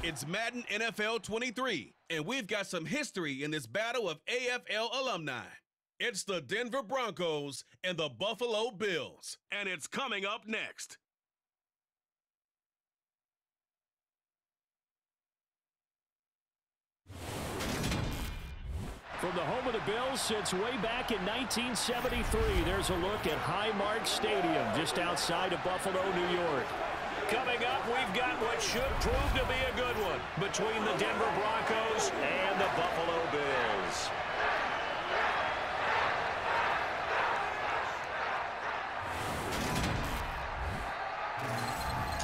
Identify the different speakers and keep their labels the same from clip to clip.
Speaker 1: It's Madden NFL 23, and we've got some history in this battle of AFL alumni. It's the Denver Broncos and the Buffalo Bills, and it's coming up next.
Speaker 2: From the home of the Bills since way back in 1973, there's a look at Highmark Stadium just outside of Buffalo, New York. Coming up, we've got what should prove to be a good one between the Denver Broncos and the Buffalo Bills.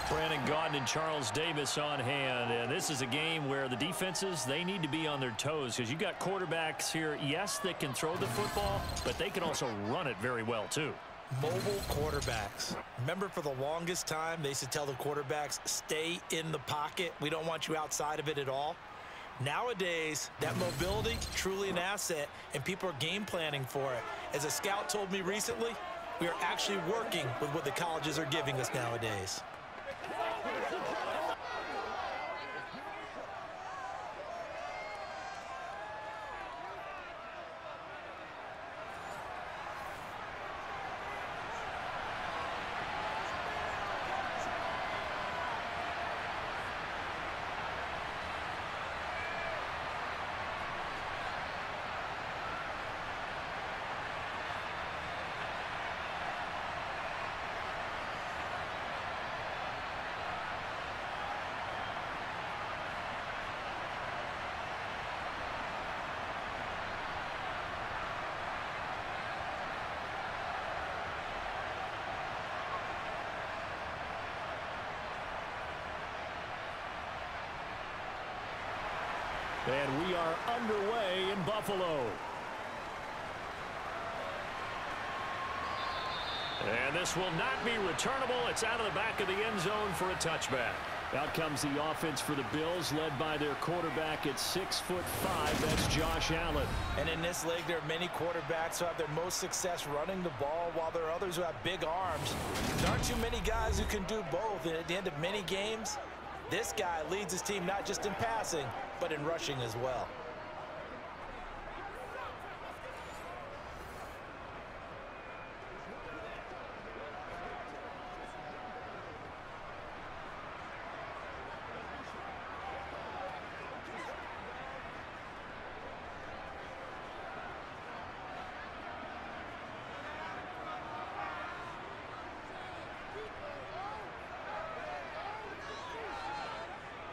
Speaker 2: Brandon Gaudin and Charles Davis on hand, and this is a game where the defenses, they need to be on their toes because you got quarterbacks here, yes, that can throw the football, but they can also run it very well too.
Speaker 3: Mobile quarterbacks. Remember, for the longest time, they used to tell the quarterbacks, stay in the pocket. We don't want you outside of it at all. Nowadays, that mobility, truly an asset, and people are game planning for it. As a scout told me recently, we are actually working with what the colleges are giving us nowadays.
Speaker 2: And we are underway in Buffalo. And this will not be returnable. It's out of the back of the end zone for a touchback. Out comes the offense for the Bills, led by their quarterback at 6'5". That's Josh Allen.
Speaker 3: And in this league, there are many quarterbacks who have their most success running the ball, while there are others who have big arms. There aren't too many guys who can do both. And at the end of many games, this guy leads his team not just in passing, but in rushing as well.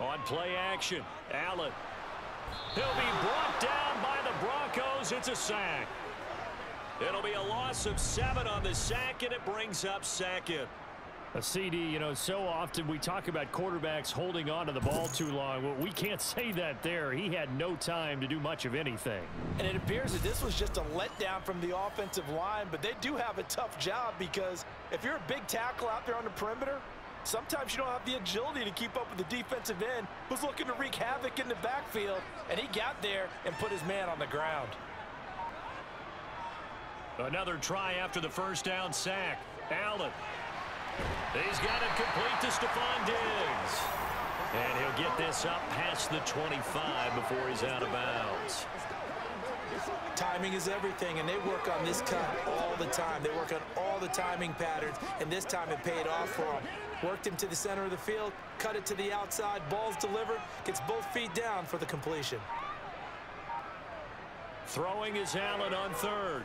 Speaker 2: On play action, Allen. He'll be brought down by the Broncos. It's a sack. It'll be a loss of 7 on the sack, and it brings up second. A CD, you know, so often we talk about quarterbacks holding on to the ball too long. Well, we can't say that there. He had no time to do much of anything.
Speaker 3: And it appears that this was just a letdown from the offensive line, but they do have a tough job because if you're a big tackle out there on the perimeter, sometimes you don't have the agility to keep up with the defensive end who's looking to wreak havoc in the backfield, and he got there and put his man on the ground.
Speaker 2: Another try after the first down sack. Allen. He's got it complete to Stephon Diggs. And he'll get this up past the 25 before he's out of bounds.
Speaker 3: Timing is everything, and they work on this cut all the time. They work on all the timing patterns, and this time it paid off for him. Worked him to the center of the field, cut it to the outside, ball's delivered, gets both feet down for the completion.
Speaker 2: Throwing is Allen on third.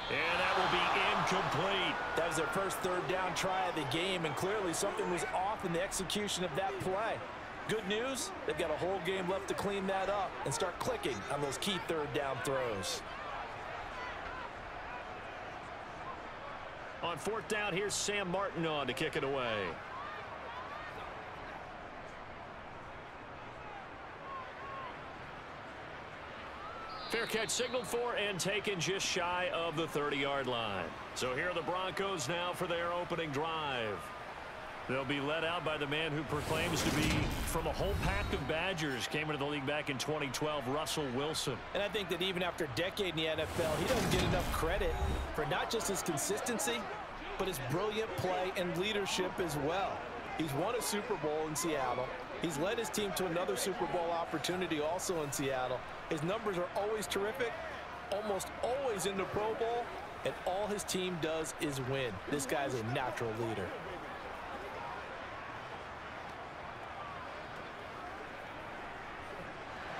Speaker 2: And that will be incomplete.
Speaker 3: That was their first third down try of the game, and clearly something was off in the execution of that play. Good news, they've got a whole game left to clean that up and start clicking on those key third down throws.
Speaker 2: On fourth down, here's Sam Martin on to kick it away. Fair catch signaled for and taken just shy of the 30-yard line. So here are the Broncos now for their opening drive. They'll be led out by the man who proclaims to be from a whole pack of Badgers. Came into the league back in 2012, Russell Wilson.
Speaker 3: And I think that even after a decade in the NFL, he doesn't get enough credit for not just his consistency, but his brilliant play and leadership as well. He's won a Super Bowl in Seattle. He's led his team to another Super Bowl opportunity also in Seattle. His numbers are always terrific, almost always in the Pro Bowl, and all his team does is win. This guy's a natural leader.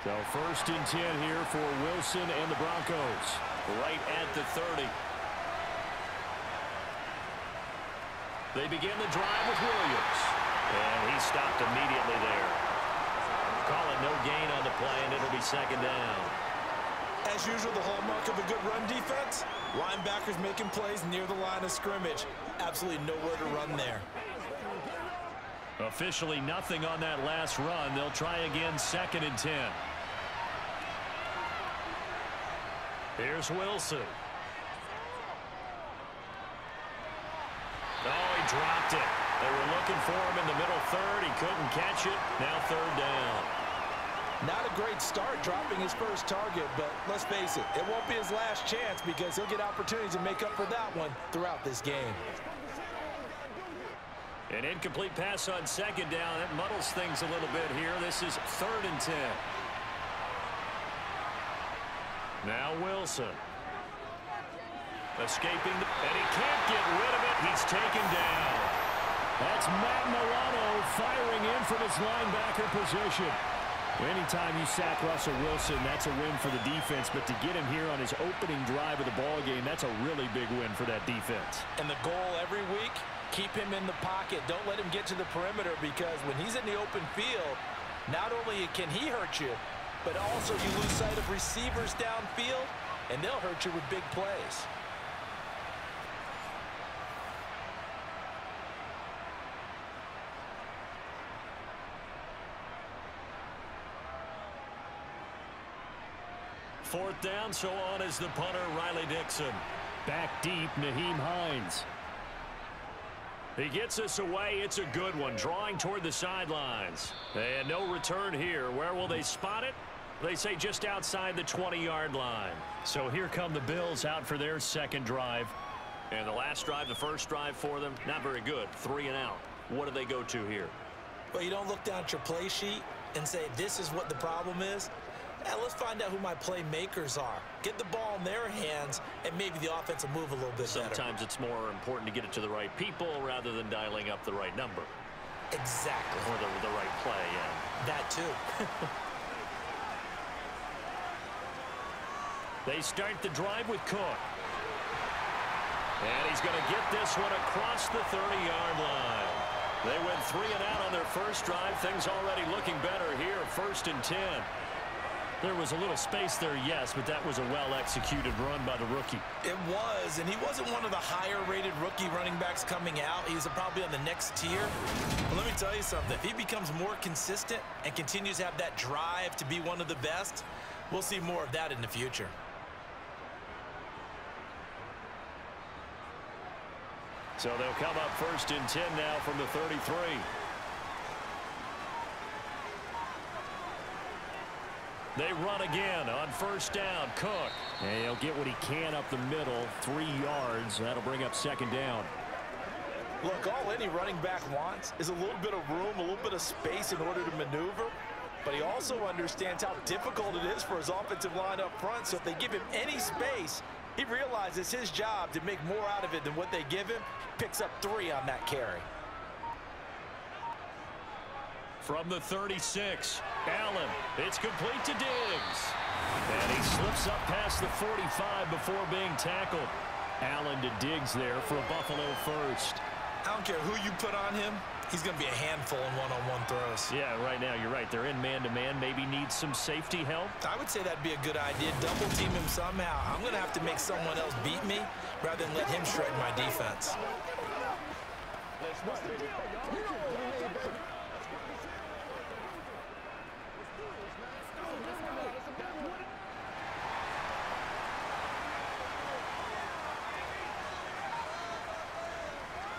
Speaker 2: So 1st and 10 here for Wilson and the Broncos. Right at the 30. They begin the drive with Williams. And he stopped immediately there. Call it no gain on the play, and it'll be 2nd down.
Speaker 3: As usual, the hallmark of a good run defense, linebackers making plays near the line of scrimmage. Absolutely nowhere to run there.
Speaker 2: Officially nothing on that last run. They'll try again 2nd and 10. Here's Wilson. Oh, he dropped it. They were looking for him in the middle third. He couldn't catch it. Now 3rd down.
Speaker 3: Not a great start dropping his first target, but let's face it, it won't be his last chance because he'll get opportunities to make up for that one throughout this game.
Speaker 2: An incomplete pass on 2nd down. That muddles things a little bit here. This is 3rd and 10. Now Wilson. Escaping, and he can't get rid of it. He's taken down. That's Matt Milano firing in from his linebacker position. Anytime you sack Russell Wilson, that's a win for the defense. But to get him here on his opening drive of the ball game, that's a really big win for that defense.
Speaker 3: And the goal every week, keep him in the pocket. Don't let him get to the perimeter, because when he's in the open field, not only can he hurt you, but also you lose sight of receivers downfield, and they'll hurt you with big plays.
Speaker 2: Fourth down, so on is the punter, Riley Dixon. Back deep, Nyheim Hines. He gets us away. It's a good one, drawing toward the sidelines. And no return here. Where will they spot it? They say just outside the 20-yard line. So here come the Bills out for their 2nd drive. And the last drive, the first drive for them, not very good. 3 and out. What do they go to here?
Speaker 3: Well, you don't look down at your play sheet and say, this is what the problem is. Now, let's find out who my playmakers are. Get the ball in their hands, and maybe the offense will move a little bit better.
Speaker 2: Sometimes it's more important to get it to the right people rather than dialing up the right number.
Speaker 3: Exactly.
Speaker 2: Or the right play, yeah.
Speaker 3: That too.
Speaker 2: They start the drive with Cook. And he's going to get this one across the 30-yard line. They went 3 and out on their first drive. Things already looking better here. 1st and 10. There was a little space there, yes, but that was a well-executed run by the rookie.
Speaker 3: It was, and he wasn't one of the higher-rated rookie running backs coming out. He's probably on the next tier. But let me tell you something. If he becomes more consistent and continues to have that drive to be one of the best, we'll see more of that in the future.
Speaker 2: So they'll come up 1st and 10 now from the 33. They run again on 1st down. Cook. And he'll get what he can up the middle. 3 yards. That'll bring up 2nd down.
Speaker 3: Look, all any running back wants is a little bit of room, a little bit of space in order to maneuver. But he also understands how difficult it is for his offensive line up front. So if they give him any space, he realizes his job to make more out of it than what they give him. Picks up 3 on that carry.
Speaker 2: From the 36, Allen. It's complete to Diggs. And he slips up past the 45 before being tackled. Allen to Diggs there for a Buffalo first.
Speaker 3: I don't care who you put on him. He's going to be a handful in one-on-one throws.
Speaker 2: Yeah, right now you're right. They're in man-to-man. Maybe needs some safety help.
Speaker 3: I would say that'd be a good idea. Double team him somehow. I'm going to have to make someone else beat me rather than let him shred my defense.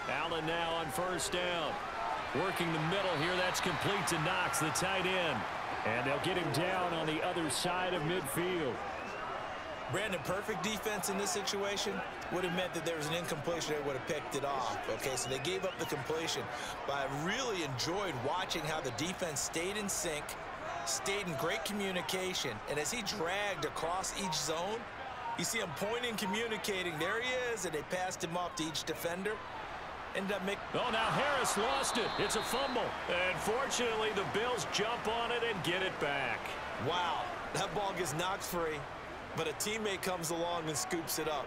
Speaker 2: Allen now on 1st down. Working the middle here. That's complete to Knox, the tight end. And they'll get him down on the other side of midfield.
Speaker 3: Brandon, perfect defense in this situation would have meant that there was an incompletion. They would have picked it off. Okay, so they gave up the completion. But I really enjoyed watching how the defense stayed in sync, stayed in great communication. And as he dragged across each zone, you see him pointing, communicating. There he is, and they passed him off to each defender.
Speaker 2: Oh, now Harris lost it. It's a fumble. And fortunately, the Bills jump on it and get it back.
Speaker 3: Wow, that ball gets knocked free, but a teammate comes along and scoops it up.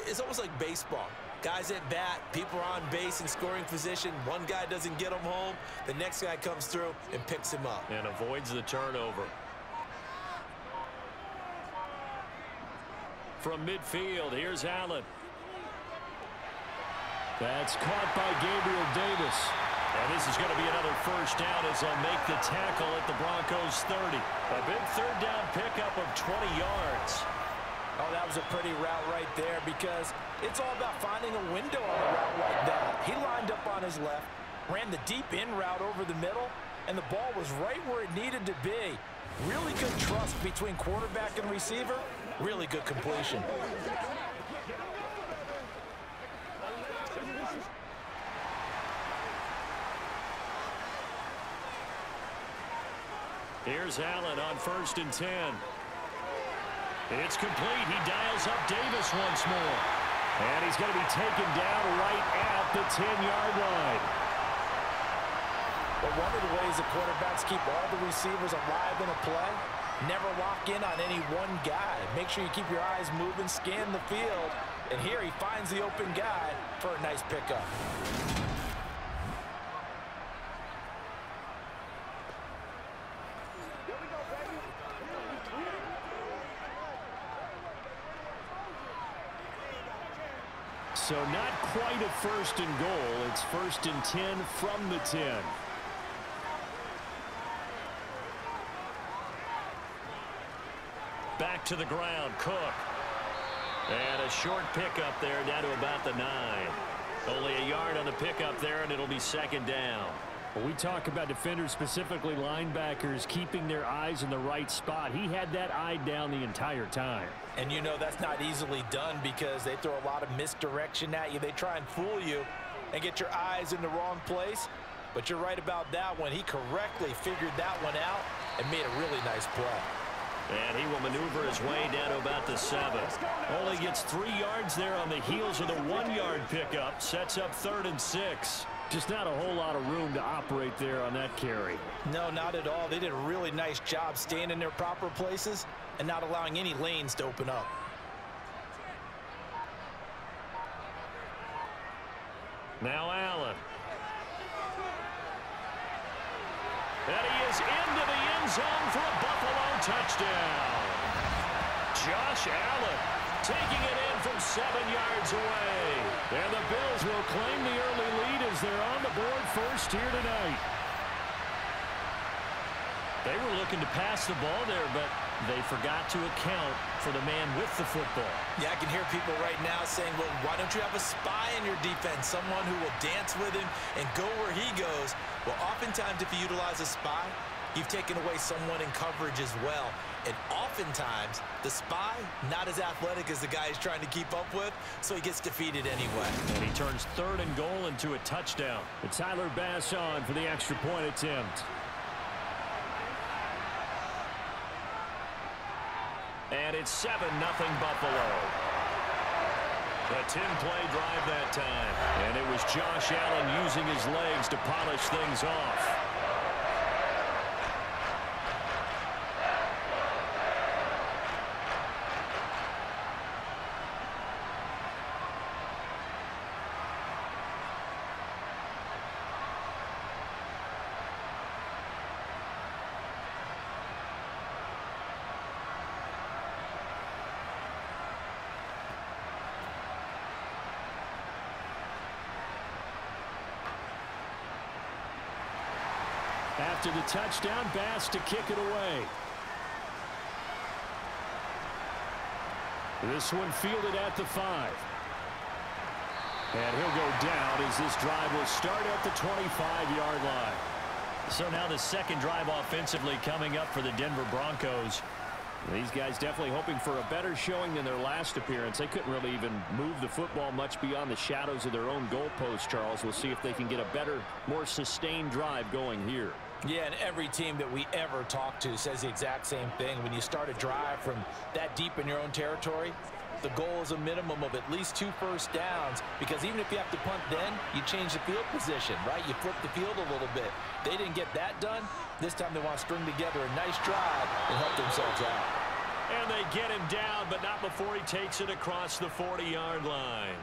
Speaker 3: It's almost like baseball. Guys at bat, people are on base in scoring position. One guy doesn't get him home. The next guy comes through and picks him up.
Speaker 2: And avoids the turnover. From midfield, here's Allen. That's caught by Gabriel Davis. And this is going to be another first down as they'll make the tackle at the Broncos 30. A big third down pickup of 20 yards.
Speaker 3: Oh, that was a pretty route right there because it's all about finding a window on a route like that. He lined up on his left, ran the deep in route over the middle, and the ball was right where it needed to be. Really good trust between quarterback and receiver. Really good completion.
Speaker 2: Here's Allen on 1st and 10. It's complete. He dials up Davis once more. And he's going to be taken down right at the 10-yard line.
Speaker 3: But one of the ways the quarterbacks keep all the receivers alive in a play, never lock in on any one guy. Make sure you keep your eyes moving, scan the field. And here he finds the open guy for a nice pickup.
Speaker 2: So not quite a 1st and goal. It's 1st and 10 from the 10. Back to the ground, Cook. And a short pickup there down to about the 9. Only a yard on the pickup there, and it'll be 2nd down.
Speaker 4: Well, we talk about defenders, specifically linebackers, keeping their eyes in the right spot. He had that eye down the entire time.
Speaker 3: And you know that's not easily done because they throw a lot of misdirection at you. They try and fool you and get your eyes in the wrong place. But you're right about that one. He correctly figured that one out and made a really nice play.
Speaker 2: And he will maneuver his way down to about the 7. Only gets 3 yards there on the heels of the 1-yard pickup. Sets up 3rd and 6.
Speaker 4: Just not a whole lot of room to operate there on that carry.
Speaker 3: No, not at all. They did a really nice job staying in their proper places and not allowing any lanes to open up.
Speaker 2: Now Allen. And he is into the end zone for a Buffalo touchdown. Josh Allen taking it in from 7 yards away. And the Bills will claim the early lead as they're on the board first here tonight. They were looking to pass the ball there, but they forgot to account for the man with the football.
Speaker 3: Yeah, I can hear people right now saying, well, why don't you have a spy in your defense, someone who will dance with him and go where he goes? Well, oftentimes if you utilize a spy, you've taken away someone in coverage as well. And oftentimes, the spy, not as athletic as the guy he's trying to keep up with, so he gets defeated anyway.
Speaker 2: And he turns 3rd and goal into a touchdown.
Speaker 4: But Tyler Bass on for the extra point attempt.
Speaker 2: And it's 7-0 Buffalo. A 10-play drive that time. And it was Josh Allen using his legs to polish things off.
Speaker 4: After the touchdown, Bass to kick it away. This one fielded at the 5. And he'll go down as this drive will start at the 25-yard line.
Speaker 2: So now the second drive offensively coming up for the Denver Broncos.
Speaker 4: These guys definitely hoping for a better showing than their last appearance. They couldn't really even move the football much beyond the shadows of their own goalpost, Charles. We'll see if they can get a better, more sustained drive going here.
Speaker 3: Yeah, and every team that we ever talk to says the exact same thing. When you start a drive from that deep in your own territory, the goal is a minimum of at least 2 first downs, because even if you have to punt then, you change the field position, right? You flip the field a little bit. They didn't get that done. This time they want to string together a nice drive and help themselves out.
Speaker 2: And they get him down, but not before he takes it across the 40-yard line.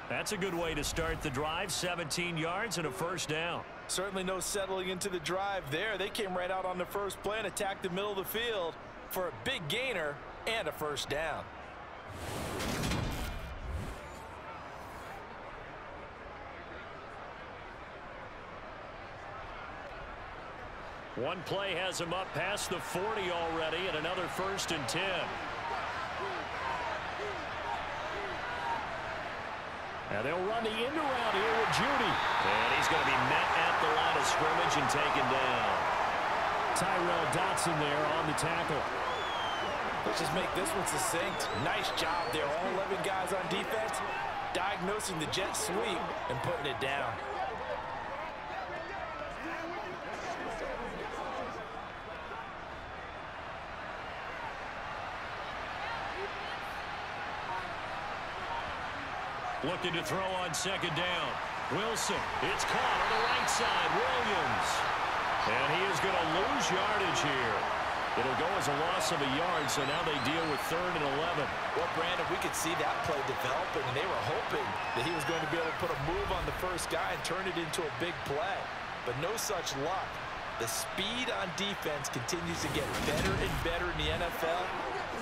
Speaker 2: That's a good way to start the drive, 17 yards and a first down.
Speaker 3: Certainly no settling into the drive there. They came right out on the first play and attacked the middle of the field for a big gainer and a first down.
Speaker 2: One play has him up past the 40 already, and another 1st and 10.
Speaker 4: Now they'll run the end around here with Judy.
Speaker 2: And he's going to be met at the line of scrimmage and taken down.
Speaker 4: Tyrell Dotson there on the tackle.
Speaker 3: Let's just make this one succinct. Nice job there. All 11 guys on defense diagnosing the jet sweep and putting it down.
Speaker 2: Looking to throw on 2nd down. Wilson. It's caught on the right side. Williams. And he is going to lose yardage here. It'll go as a loss of a yard, so now they deal with 3rd and 11.
Speaker 3: Well, Brandon, we could see that play developing, and they were hoping that he was going to be able to put a move on the first guy and turn it into a big play. But no such luck. The speed on defense continues to get better and better in the NFL.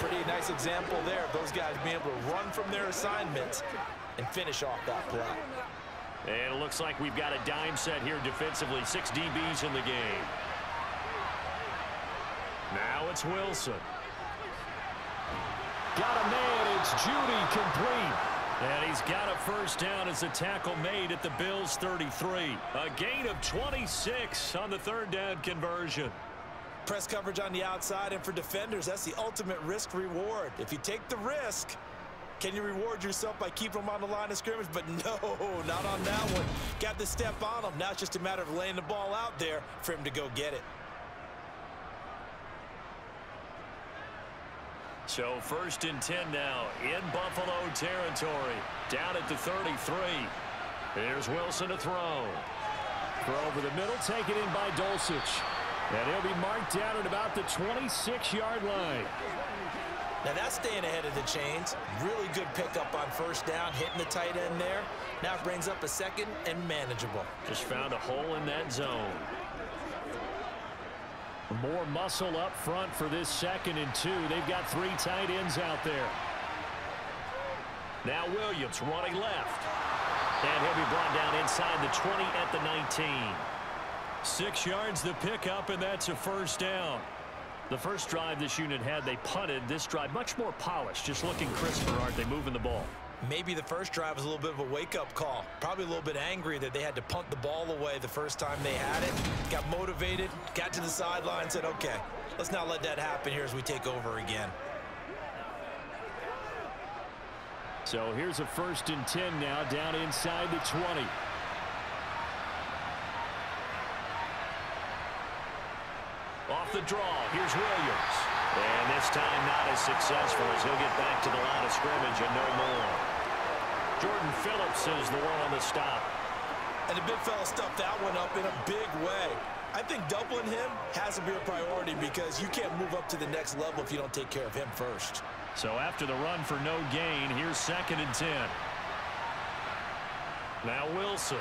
Speaker 3: Pretty nice example there of those guys being able to run from their assignments and finish off that play.
Speaker 2: And it looks like we've got a dime set here defensively. 6 DBs in the game. Now it's Wilson.
Speaker 4: Got a man. It's Judy, complete.
Speaker 2: And he's got a first down as the tackle made at the Bills' 33. A gain of 26 on the 3rd down conversion.
Speaker 3: Press coverage on the outside, and for defenders, that's the ultimate risk-reward. If you take the risk, can you reward yourself by keeping them on the line of scrimmage? But no, not on that one. Got to step on them. Now it's just a matter of laying the ball out there for him to go get it.
Speaker 2: So 1st and 10 now in Buffalo territory. Down at the 33. Here's Wilson to throw.
Speaker 4: Throw over the middle, taken in by Dulcich. And he'll be marked down at about the 26-yard line.
Speaker 3: Now that's staying ahead of the chains. Really good pickup on 1st down, hitting the tight end there. Now it brings up a 2nd and manageable.
Speaker 2: Just found a hole in that zone.
Speaker 4: More muscle up front for this 2nd and 2. They've got 3 tight ends out there.
Speaker 2: Now Williams running left. And he'll be brought down inside the 20 at the 19. 6 yards the pickup, and that's a first down. The first drive this unit had, they punted. This drive much more polished, just looking crisper, aren't they, moving the ball?
Speaker 3: Maybe the first drive was a little bit of a wake-up call. Probably a little bit angry that they had to punt the ball away the first time they had it. Got motivated, got to the sideline, said, okay, let's not let that happen here as we take over again.
Speaker 4: So here's a 1st and 10 now, down inside the 20.
Speaker 2: Off the draw, here's Williams. And this time not as successful as he'll get back to the line of scrimmage and no more. Jordan Phillips is the one on the stop.
Speaker 3: And the big fella stuffed that one up in a big way. I think doubling him has to be a priority because you can't move up to the next level if you don't take care of him first.
Speaker 2: So after the run for no gain, here's 2nd and 10. Now Wilson.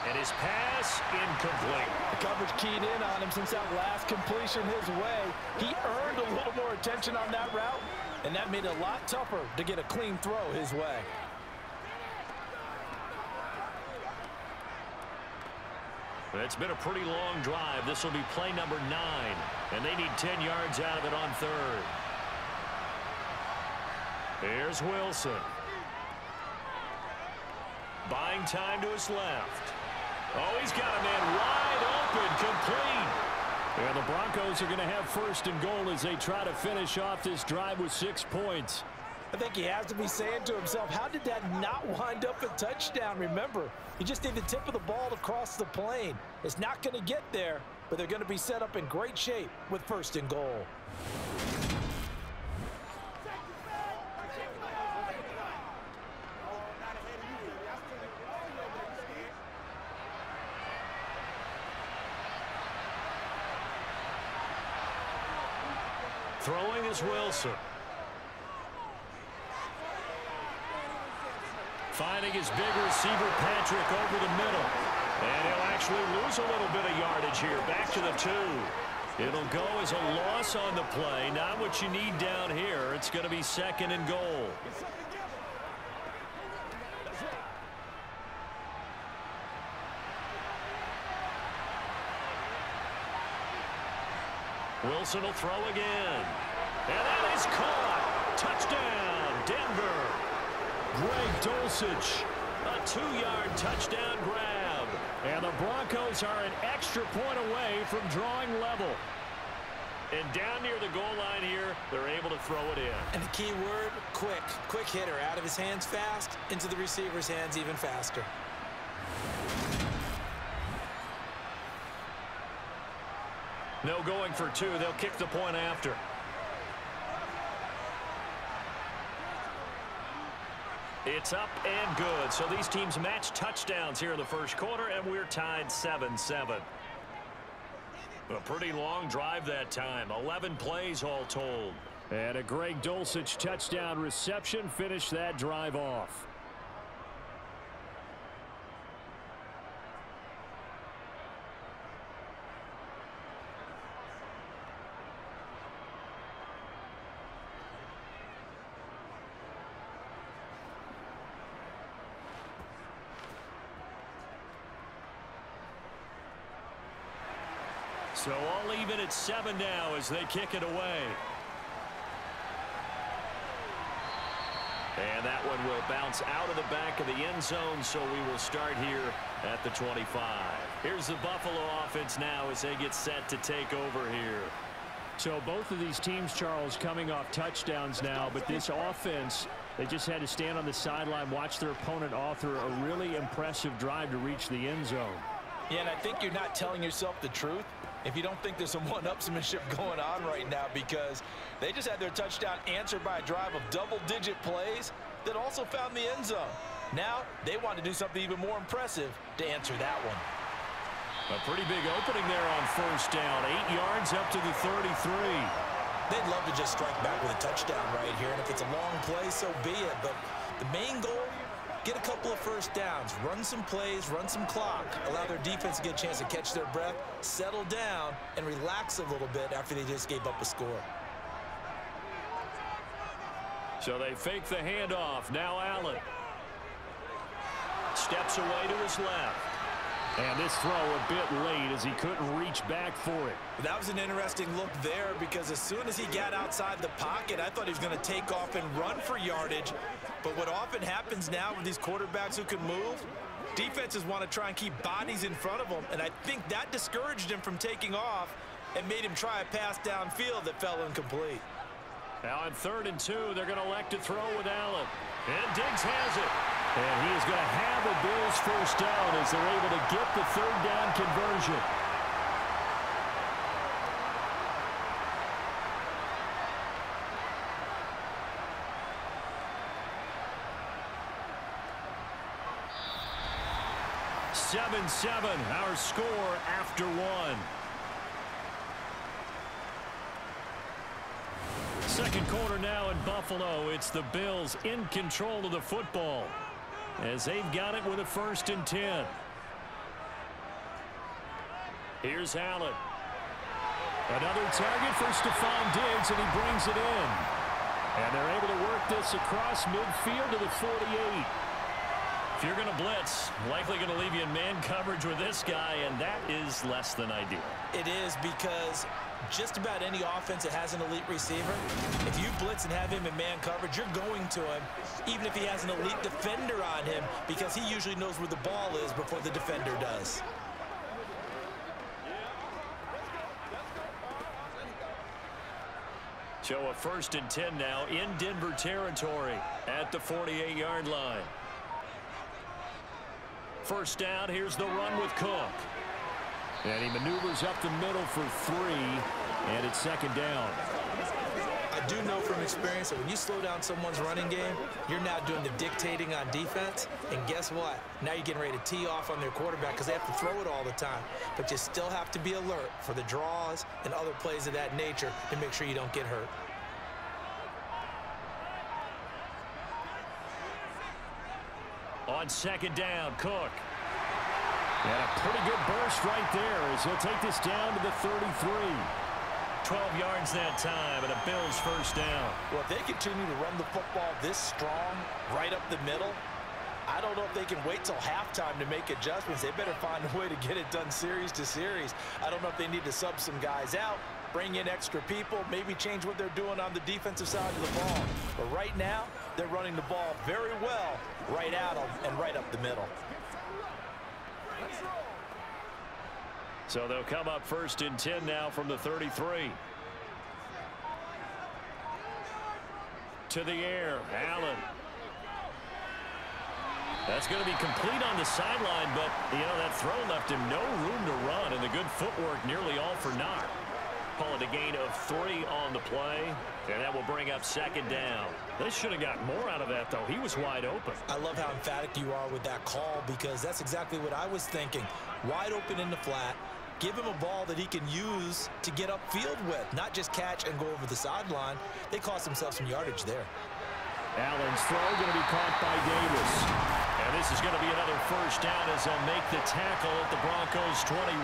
Speaker 2: And his pass incomplete.
Speaker 3: The coverage keyed in on him since that last completion his way. He earned a little more attention on that route, and that made it a lot tougher to get a clean throw his way.
Speaker 2: It's been a pretty long drive. This will be play number 9, and they need 10 yards out of it on 3rd. Here's Wilson. Buying time to his left. Oh, he's got a man wide open, complete.
Speaker 4: And the Broncos are going to have first and goal as they try to finish off this drive with 6 points.
Speaker 3: I think he has to be saying to himself, how did that not wind up a touchdown? Remember, you just need the tip of the ball to cross the plane. It's not going to get there, but they're going to be set up in great shape with first and goal.
Speaker 2: Throwing is Wilson. Finding his big receiver, Patrick, over the middle. And he'll actually lose a little bit of yardage here. Back to the 2. It'll go as a loss on the play. Not what you need down here. It's going to be second and goal. Wilson will throw again. And that is caught. Touchdown, Denver.
Speaker 4: Greg Dulcich.
Speaker 2: A 2-yard touchdown grab.
Speaker 4: And the Broncos are an extra point away from drawing level.
Speaker 2: And down near the goal line here, they're able to throw it in.
Speaker 3: And the key word, quick. Quick hitter. Out of his hands fast, into the receiver's hands even faster.
Speaker 2: No going for 2. They'll kick the point after. It's up and good. So these teams match touchdowns here in the first quarter, and we're tied 7-7. A pretty long drive that time. 11 plays all told.
Speaker 4: And a Greg Dulcich touchdown reception finished that drive off.
Speaker 2: So all even at 7 now as they kick it away. And that one will bounce out of the back of the end zone, so we will start here at the 25. Here's the Buffalo offense now as they get set to take over here.
Speaker 4: So both of these teams, Charles, coming off touchdowns now, but this offense, they just had to stand on the sideline, watch their opponent author a really impressive drive to reach the end zone.
Speaker 3: Yeah, and I think you're not telling yourself the truth if you don't think there's some one-upsmanship going on right now, because they just had their touchdown answered by a drive of double-digit plays that also found the end zone. Now they want to do something even more impressive to answer that one.
Speaker 2: A pretty big opening there on first down. 8 yards up to the 33.
Speaker 3: They'd love to just strike back with a touchdown right here, and if it's a long play, so be it. But the main goal, get a couple of first downs, run some plays, run some clock, allow their defense to get a chance to catch their breath, settle down, and relax a little bit after they just gave up a score.
Speaker 2: So they fake the handoff. Now Allen steps away to his left.
Speaker 4: And this throw a bit late as he couldn't reach back for it.
Speaker 3: That was an interesting look there, because as soon as he got outside the pocket, I thought he was going to take off and run for yardage. But what often happens now with these quarterbacks who can move, defenses want to try and keep bodies in front of them, and I think that discouraged him from taking off and made him try a pass downfield that fell incomplete.
Speaker 2: Now on 3rd and 2, they're going to elect to throw with Allen. And Diggs has it.
Speaker 4: And he is going to have a Bills first down as they're able to get the 3rd down conversion.
Speaker 2: Our score after 1.
Speaker 4: Second quarter now in Buffalo. It's the Bills in control of the football as they've got it with a 1st and 10.
Speaker 2: Here's Allen.
Speaker 4: Another target for Stephon Diggs, and he brings it in. And they're able to work this across midfield to the 48.
Speaker 2: If you're going to blitz, likely going to leave you in man coverage with this guy, and that is less than ideal.
Speaker 3: It is, because just about any offense that has an elite receiver, if you blitz and have him in man coverage, you're going to him, even if he has an elite defender on him, because he usually knows where the ball is before the defender does.
Speaker 2: So a 1st and 10 now in Denver territory at the 48-yard line. First down, here's the run with Cook. And he maneuvers up the middle for 3, and it's 2nd down.
Speaker 3: I do know from experience that when you slow down someone's running game, you're now doing the dictating on defense. And guess what? Now you're getting ready to tee off on their quarterback because they have to throw it all the time. But you still have to be alert for the draws and other plays of that nature to make sure you don't get hurt.
Speaker 2: On 2nd down, Cook. And a pretty good burst right there as he'll take this down to the 33. 12 yards that time, and a Bills 1st down.
Speaker 3: Well, if they continue to run the football this strong, right up the middle, I don't know if they can wait till halftime to make adjustments. They better find a way to get it done series to series. I don't know if they need to sub some guys out, bring in extra people, maybe change what they're doing on the defensive side of the ball. But right now, they're running the ball very well right at them and right up the middle.
Speaker 2: So they'll come up 1st and 10 now from the 33. To the air, Allen. That's going to be complete on the sideline, but, you know, that throw left him no room to run, and the good footwork nearly all for naught. Call it a gain of 3 on the play, and that will bring up 2nd down. They should have got more out of that, though. He was wide open.
Speaker 3: I love how emphatic you are with that call because that's exactly what I was thinking. Wide open in the flat. Give him a ball that he can use to get upfield with, not just catch and go over the sideline. They cost themselves some yardage there.
Speaker 2: Allen's throw going to be caught by Davis. And this is going to be another 1st down as they'll make the tackle at the Broncos 21.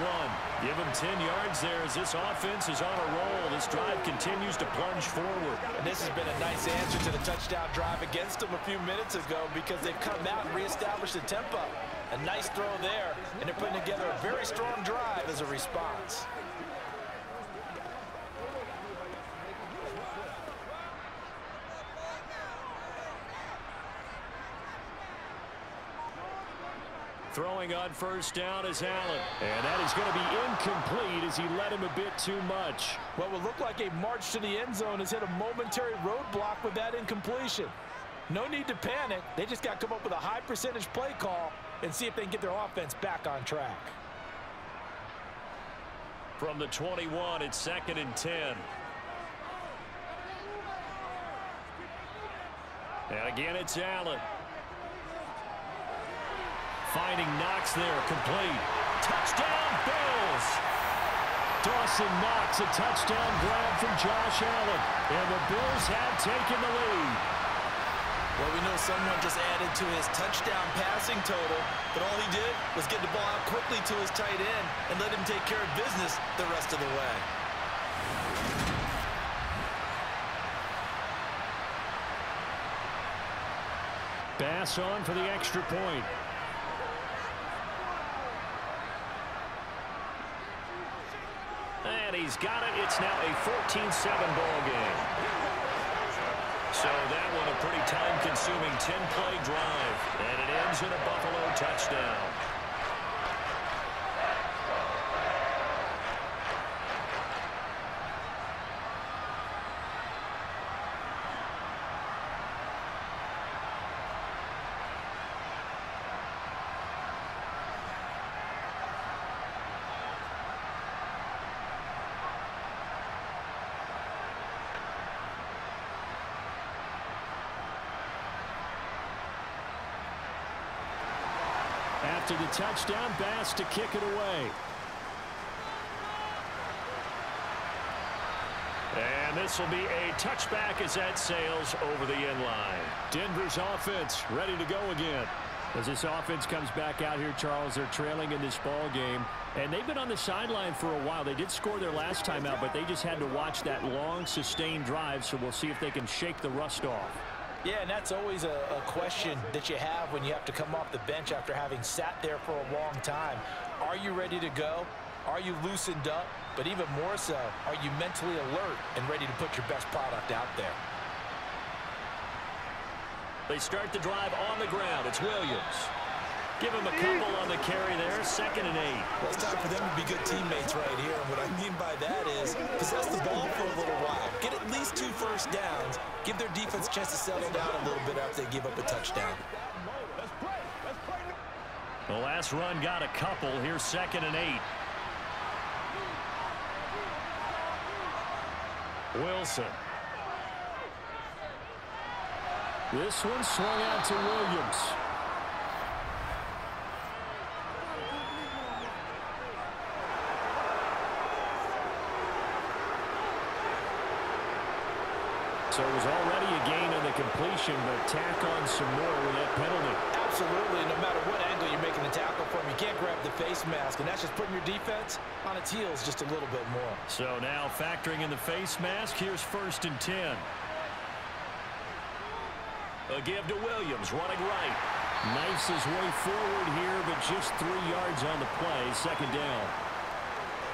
Speaker 2: Give them 10 yards there as this offense is on a roll. This drive continues to plunge forward.
Speaker 3: And this has been a nice answer to the touchdown drive against them a few minutes ago because they've come out and reestablished the tempo. A nice throw there, and they're putting together a very strong drive as a response.
Speaker 2: Throwing on 1st down is Allen. And that is going to be incomplete as he led him a bit too much.
Speaker 3: What would look like a march to the end zone has hit a momentary roadblock with that incompletion. No need to panic. They just got to come up with a high percentage play call and see if they can get their offense back on track.
Speaker 2: From the 21, it's 2nd and 10. And again, it's Allen. Finding Knox there, complete. Touchdown, Bills! Dawson Knox, a touchdown grab from Josh Allen. And the Bills have taken the lead.
Speaker 3: Well, we know someone just added to his touchdown passing total, but all he did was get the ball out quickly to his tight end and let him take care of business the rest of the way.
Speaker 2: Bass on for the extra point. And he's got it. It's now a 14-7 ball game. So that one a pretty time-consuming 10-play drive. And it ends in a Buffalo touchdown. After the touchdown, Bass to kick it away. And this will be a touchback as that sails over the end line. Denver's offense ready to go again. As this offense comes back out here, Charles, they're trailing in this ball game. And they've been on the sideline for a while. They did score their last time out, but they just had to watch that long, sustained drive. So we'll see if they can shake the rust off.
Speaker 3: Yeah, and that's always a question that you have when you have to come off the bench after having sat there for a long time. Are you ready to go? Are you loosened up? But even more so, are you mentally alert and ready to put your best product out there?
Speaker 2: They start the drive on the ground. It's Williams. Give him a couple on the carry there, 2nd and 8.
Speaker 3: Well, it's time for them to be good teammates right here. And what I mean by that is possess the ball for a little while. Get at least 2 first downs. Give their defense a chance to settle down a little bit after they give up a touchdown.
Speaker 2: The last run got a couple. Here's 2nd and 8. Wilson.
Speaker 4: This one swung out to Williams. So it was already a gain on the completion, but tack on some more with that penalty.
Speaker 3: Absolutely. No matter what angle you're making the tackle from, you can't grab the face mask, and that's just putting your defense on its heels just a little bit more.
Speaker 2: So now factoring in the face mask, here's 1st and 10. A give to Williams, running right.
Speaker 4: Knifes his way forward here, but just 3 yards on the play, 2nd down.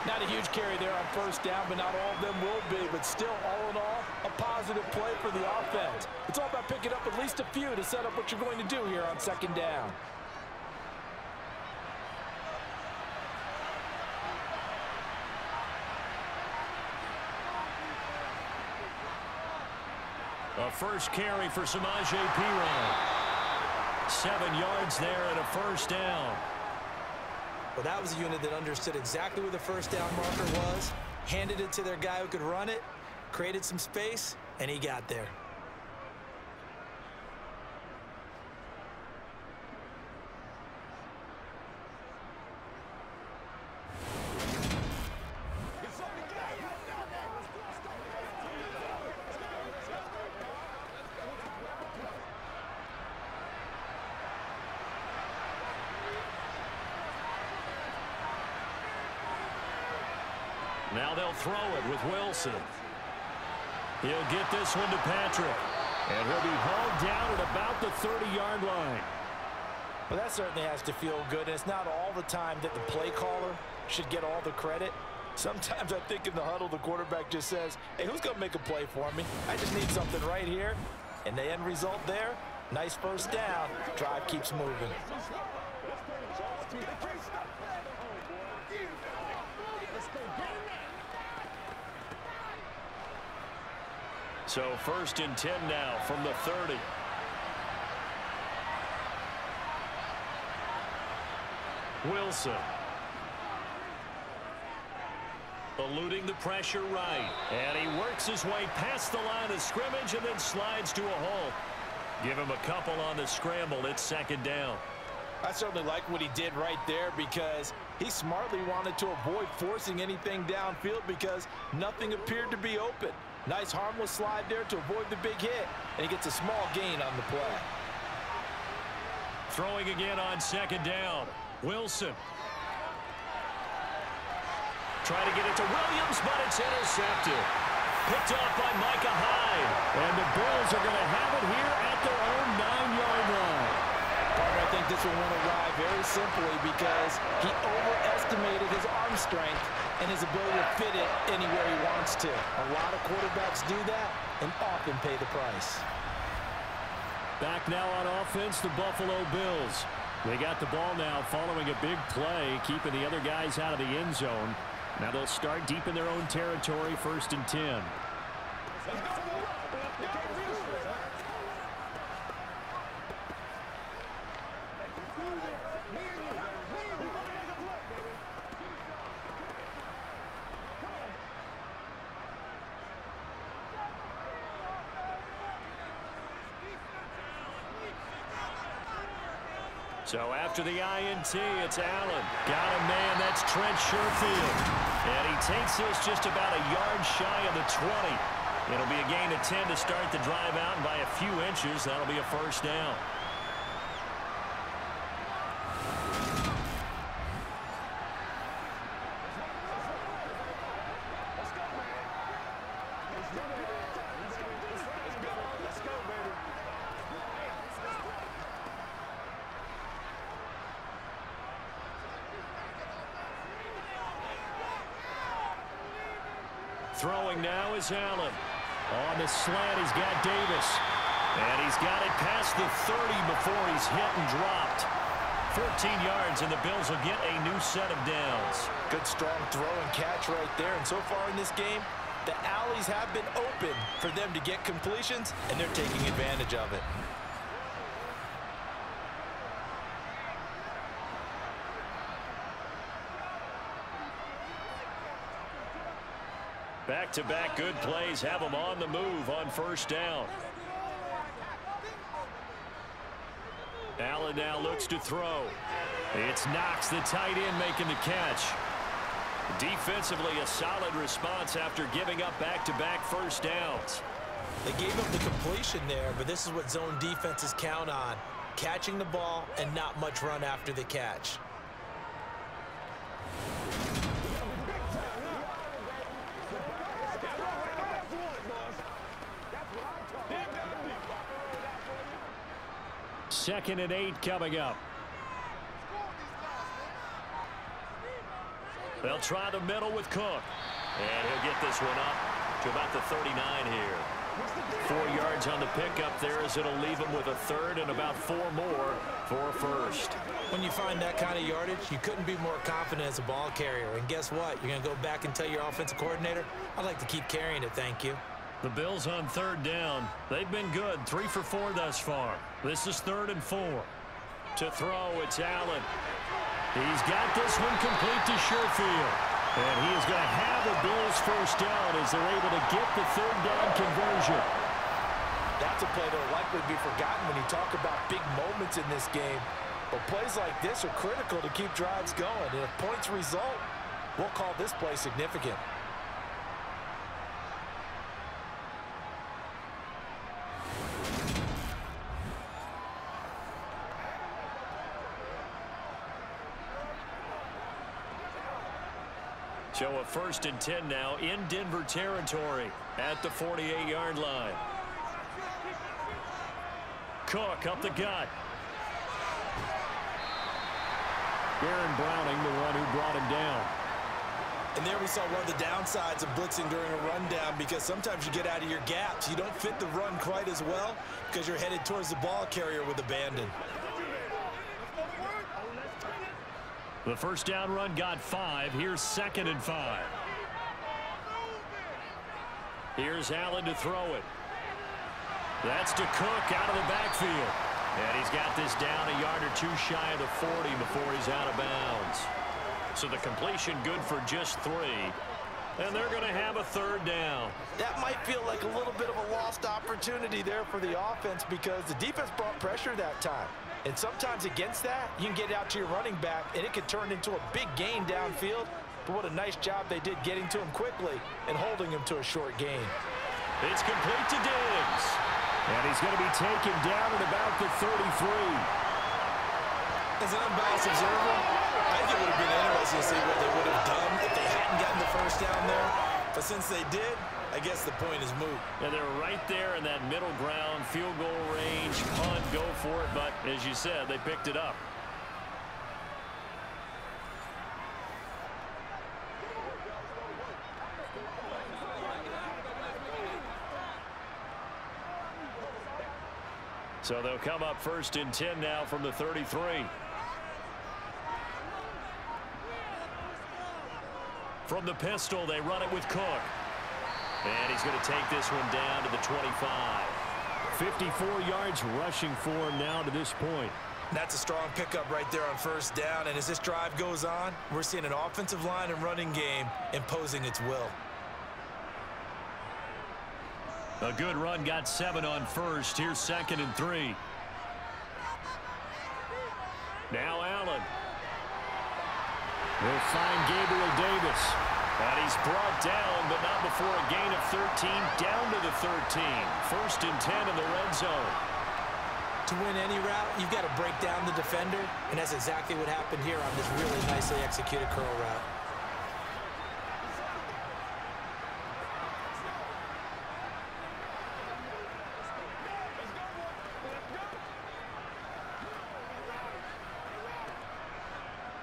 Speaker 3: Not a huge carry there on 1st down, but not all of them will be. But still, all in all, a positive play for the offense. It's all about picking up at least a few to set up what you're going to do here on 2nd down.
Speaker 2: A first carry for Samaje Perine. 7 yards there and a 1st down.
Speaker 3: Well, that was a unit that understood exactly where the 1st down marker was, handed it to their guy who could run it, created some space, and he got there.
Speaker 2: Now they'll throw it with Wilson. He'll get this one to Patrick. And he'll be hauled down at about the 30-yard line.
Speaker 3: Well, that certainly has to feel good. And it's not all the time that the play caller should get all the credit. Sometimes I think in the huddle, the quarterback just says, hey, who's going to make a play for me? I just need something right here. And the end result there, nice 1st down. Drive keeps moving.
Speaker 2: So 1st and 10 now from the 30. Wilson. Eluding the pressure right. And he works his way past the line of scrimmage and then slides to a halt. Give him a couple on the scramble. It's 2nd down.
Speaker 3: I certainly like what he did right there because he smartly wanted to avoid forcing anything downfield because nothing appeared to be open. Nice harmless slide there to avoid the big hit, and he gets a small gain on the play.
Speaker 2: Throwing again on 2nd down. Wilson. Trying to get it to Williams, but it's intercepted. Picked off by Micah Hyde.
Speaker 4: And the Bills are going to have it here at their own 9-yard line.
Speaker 3: I think this one went awry very simply because he overestimated his arm strength and his ability to fit it anywhere he wants to. A lot of quarterbacks do that and often pay the price.
Speaker 4: Back now on offense, the Buffalo Bills. They got the ball now following a big play, keeping the other guys out of the end zone. Now they'll start deep in their own territory, 1st and 10.
Speaker 2: So after the INT, it's Allen. Got a man, that's Trent Sherfield. And he takes this just about a yard shy of the 20. It'll be a gain of 10 to start the drive out, and by a few inches, that'll be a 1st down. Throwing now is Allen. On the slant, he's got Davis. And he's got it past the 30 before he's hit and dropped. 14 yards, and the Bills will get a new set of downs.
Speaker 3: Good strong throw and catch right there. And so far in this game, the alleys have been open for them to get completions, and they're taking advantage of it.
Speaker 2: Back-to-back good plays have them on the move on first down. Allen now looks to throw. It's Knox, the tight end, making the catch. Defensively, a solid response after giving up back-to-back first downs.
Speaker 3: They gave up the completion there, but this is what zone defenses count on. Catching the ball and not much run after the catch.
Speaker 4: Second and 8 coming up.
Speaker 2: They'll try the middle with Cook. And he'll get this one up to about the 39 here. 4 yards on the pickup there as it'll leave him with a third and about 4 more for a first.
Speaker 3: When you find that kind of yardage, you couldn't be more confident as a ball carrier. And guess what? You're going to go back and tell your offensive coordinator, I'd like to keep carrying it, thank you.
Speaker 2: The Bills on third down. They've been good, 3 for 4 thus far. This is 3rd and 4. To throw, it's Allen. He's got this one complete to Sherfield. And he is going to have the Bills first down as they're able to get the 3rd down conversion.
Speaker 3: That's a play that will likely be forgotten when you talk about big moments in this game. But plays like this are critical to keep drives going. And if points result, we'll call this play significant.
Speaker 2: So a 1st and 10 now in Denver territory at the 48-yard line. Cook up the gut.
Speaker 4: Aaron Browning, the one who brought him down.
Speaker 3: And there we saw one of the downsides of blitzing during a rundown, because sometimes you get out of your gaps. You don't fit the run quite as well because you're headed towards the ball carrier with abandon.
Speaker 2: The first down run got 5. Here's 2nd and 5. Here's Allen to throw it. That's to Cook out of the backfield. And he's got this down a yard or 2 shy of the 40 before he's out of bounds. So the completion good for just 3. And they're going to have a 3rd down.
Speaker 3: That might feel like a little bit of a lost opportunity there for the offense, because the defense brought pressure that time. And sometimes against that, you can get out to your running back, and it could turn into a big gain downfield. But what a nice job they did getting to him quickly and holding him to a short gain.
Speaker 2: It's complete to Diggs.
Speaker 4: And he's going to be taken down at about the 33.
Speaker 3: As an unbiased observer, I think it would have been interesting to see what they would have done if they hadn't gotten the first down there. But since they did, I guess the point is moot.
Speaker 2: And they're right there in that middle ground, field goal range, punt, go for it. But as you said, they picked it up. So they'll come up 1st and 10 now from the 33. From the pistol, they run it with Cook. And he's going to take this one down to the 25.
Speaker 4: 54 yards rushing for him now to this point.
Speaker 3: That's a strong pickup right there on first down. And as this drive goes on, we're seeing an offensive line and running game imposing its will.
Speaker 2: A good run got 7 on first. Here's 2nd and 3. Now Allen.
Speaker 4: They'll find Gabriel Davis.
Speaker 2: And he's brought down, but not before a gain of 13, down to the 13. 1st and 10 in the red zone.
Speaker 3: To win any route, you've got to break down the defender, and that's exactly what happened here on this really nicely executed curl route.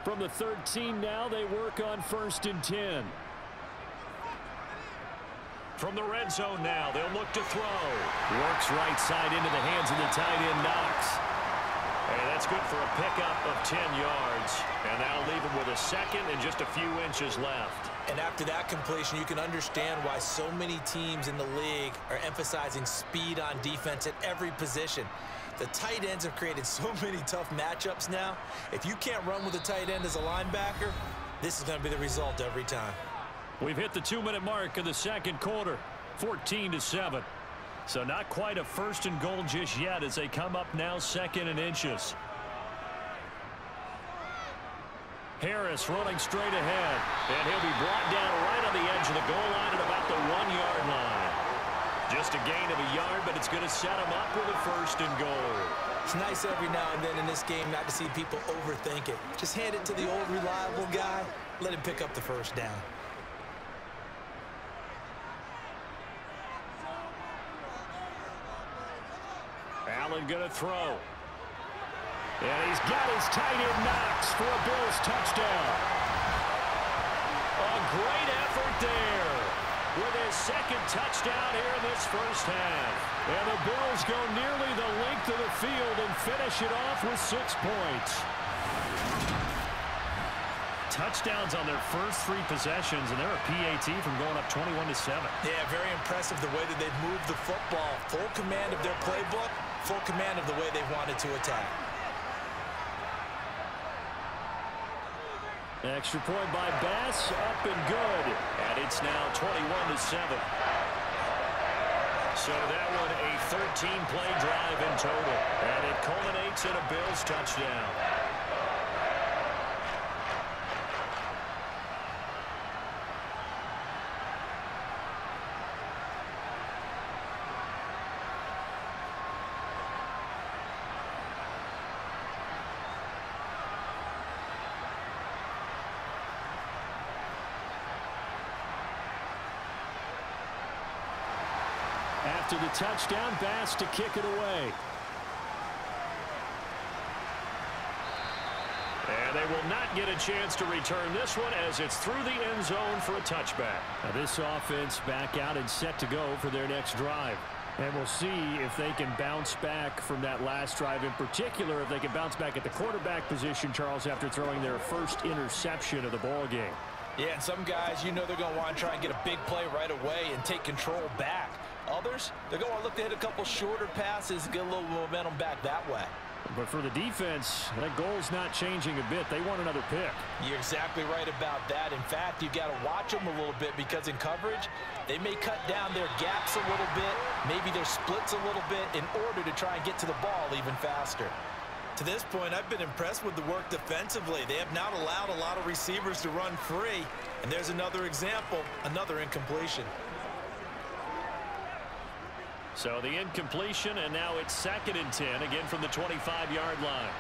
Speaker 4: From the 13 now, they work on 1st and 10.
Speaker 2: From the red zone now, they'll look to throw. Works right side into the hands of the tight end, Knox. And that's good for a pickup of 10 yards. And that'll leave him with a second and just a few inches left.
Speaker 3: And after that completion, you can understand why so many teams in the league are emphasizing speed on defense at every position. The tight ends have created so many tough matchups now. If you can't run with a tight end as a linebacker, this is going to be the result every time.
Speaker 4: We've hit the 2-minute mark in the second quarter, 14-7. So not quite a first and goal just yet as they come up now second and inches. Harris running straight ahead, and he'll be brought down right on the edge of the goal line at about the 1-yard line. Just a gain of a yard, but it's going to set him up with a first and goal.
Speaker 3: It's nice every now and then in this game not to see people overthink it. Just hand it to the old reliable guy, let him pick up the first down.
Speaker 2: Allen going to throw.
Speaker 4: And he's got his tight end Knox for a Bills touchdown.
Speaker 2: A great effort there with his second touchdown here in this first half.
Speaker 4: And the Bills go nearly the length of the field and finish it off with 6 points. Touchdowns on their first 3 possessions, and they're a PAT from going up 21-7.
Speaker 3: Yeah, very impressive the way that they've moved the football. Full command of their playbook, full command of the way they've wanted to attack.
Speaker 4: Extra point by Bass, up and good.
Speaker 2: And it's now 21-7. So that one a 13-play drive in total. And it culminates in a Bills touchdown.
Speaker 4: After the touchdown, Bass to kick it away.
Speaker 2: And they will not get a chance to return this one as it's through the end zone for a touchback.
Speaker 4: Now this offense back out and set to go for their next drive. And we'll see if they can bounce back from that last drive, in particular if they can bounce back at the quarterback position, Charles, after throwing their first interception of the ball game.
Speaker 3: Yeah, and some guys, you know they're going to want to try and get a big play right away and take control back. Others, they're going to look to hit a couple shorter passes and get a little momentum back that way.
Speaker 4: But for the defense, that goal's not changing a bit. They want another pick.
Speaker 3: You're exactly right about that. In fact, you've got to watch them a little bit because in coverage, they may cut down their gaps a little bit, maybe their splits a little bit in order to try and get to the ball even faster. To this point, I've been impressed with the work defensively. They have not allowed a lot of receivers to run free. And there's another example, another incompletion.
Speaker 2: So the incompletion, and now it's 2nd and 10, again from the 25-yard line.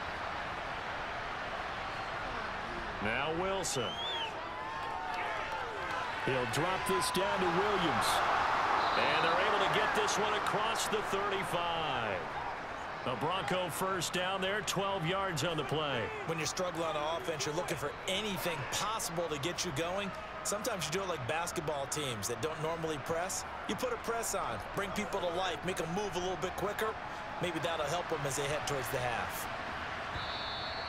Speaker 2: Now Wilson.
Speaker 4: He'll drop this down to Williams.
Speaker 2: And they're able to get this one across the 35. A Bronco first down there, 12 yards on the play.
Speaker 3: When you're struggling on offense, you're looking for anything possible to get you going. Sometimes you do it like basketball teams that don't normally press. You put a press on, bring people to life, make them move a little bit quicker. Maybe that'll help them as they head towards the half.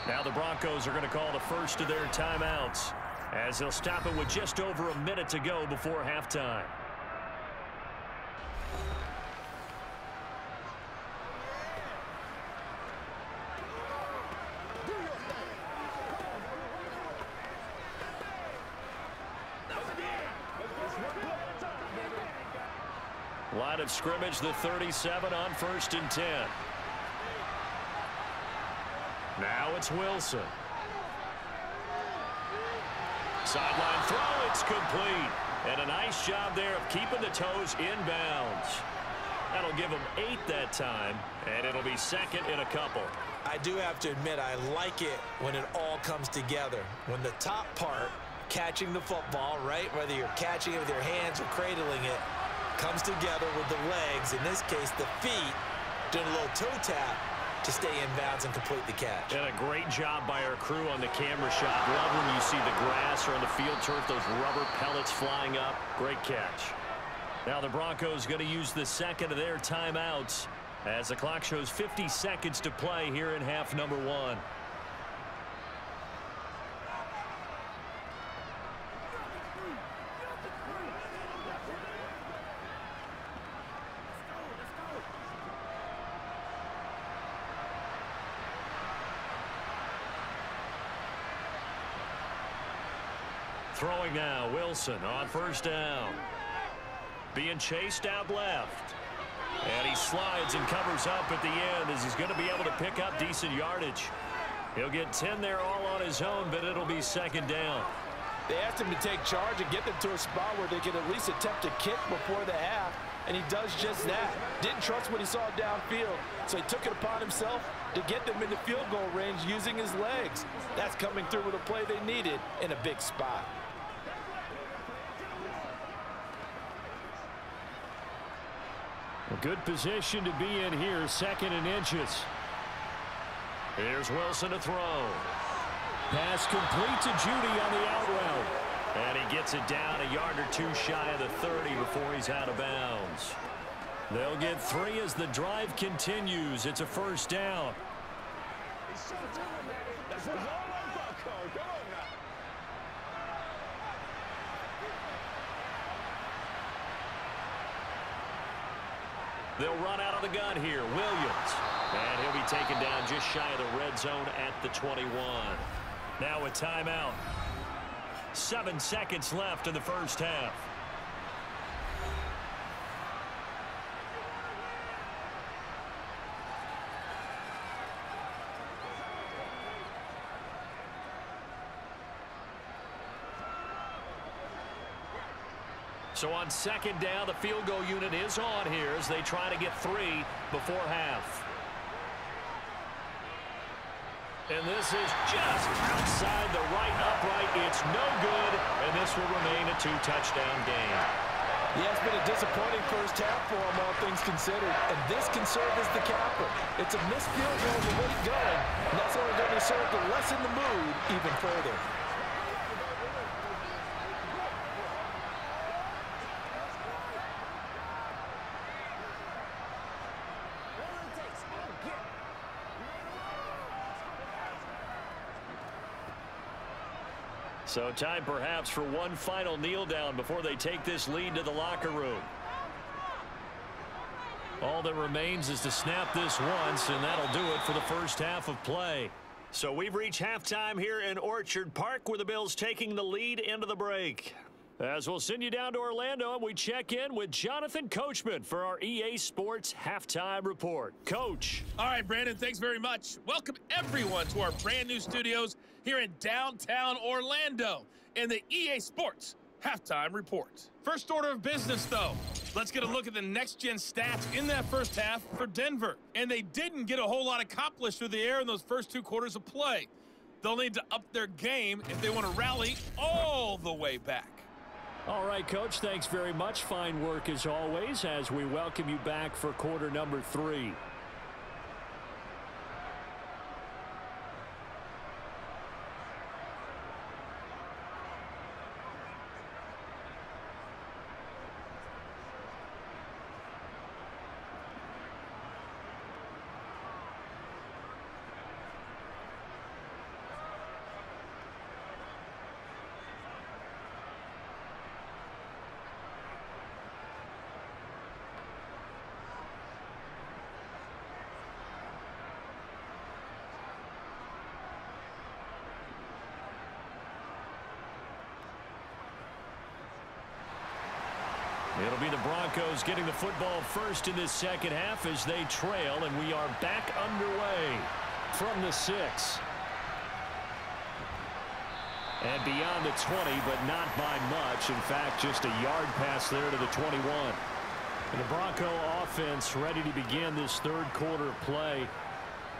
Speaker 2: Now the Broncos are going to call the first of their timeouts as they'll stop it with just over a minute to go before halftime. Line of scrimmage, the 37 on 1st and 10. Now it's Wilson. Sideline throw, it's complete. And a nice job there of keeping the toes inbounds. That'll give him 8 that time, and it'll be 2nd and a couple.
Speaker 3: I do have to admit, I like it when it all comes together. When the top part, catching the football, right, whether you're catching it with your hands or cradling it, comes together with the legs, in this case the feet, doing a little toe tap to stay in bounds and complete the catch.
Speaker 2: And a great job by our crew on the camera shot. Love when you see the grass or on the field turf, those rubber pellets flying up. Great catch. Now the Broncos going to use the 2nd of their timeouts as the clock shows 50 seconds to play here in half number 1. Throwing now, Wilson on first down. Being chased out left. And he slides and covers up at the end as he's going to be able to pick up decent yardage. He'll get 10 there all on his own, but it'll be second down.
Speaker 3: They asked him to take charge and get them to a spot where they could at least attempt a kick before the half, and he does just that. Didn't trust what he saw downfield, so he took it upon himself to get them into field goal range using his legs. That's coming through with a play they needed in a big spot.
Speaker 4: A good position to be in here, 2nd and inches.
Speaker 2: Here's Wilson to throw.
Speaker 4: Pass complete to Judy on the out route.
Speaker 2: And he gets it down a yard or 2 shy of the 30 before he's out of bounds.
Speaker 4: They'll get 3 as the drive continues. It's a first down.
Speaker 2: They'll run out of the gun here. Williams. And he'll be taken down just shy of the red zone at the 21. Now a timeout. 7 seconds left in the first half. So on second down, the field goal unit is on here as they try to get 3 before half. And this is just outside the right upright. It's no good, and this will remain a 2-touchdown game.
Speaker 3: Yeah, it's been a disappointing first half for him, all things considered. And this can serve as the capper. It's a missed field goal with the late going, and that's only going to serve to lessen the mood even further.
Speaker 2: So time perhaps for one final kneel down before they take this lead to the locker room. All that remains is to snap this once, and that'll do it for the first half of play. So we've reached halftime here in Orchard Park, where the Bills taking the lead into the break. As we'll send you down to Orlando, and we check in with Jonathan Coachman for our EA Sports Halftime Report. Coach.
Speaker 5: All right, Brandon, thanks very much. Welcome, everyone, to our brand-new studios here in downtown Orlando in the EA Sports Halftime Report. First order of business, though. Let's get a look at the next-gen stats in that first half for Denver. And they didn't get a whole lot accomplished through the air in those first 2 quarters of play. They'll need to up their game if they want to rally all the way back.
Speaker 4: All right, Coach, thanks very much. Fine work as always as we welcome you back for quarter number 3. It'll be the Broncos getting the football first in this second half as they trail, and we are back underway from the 6. And beyond the 20, but not by much. In fact, just a yard pass there to the 21. And the Bronco offense ready to begin this third quarter of play.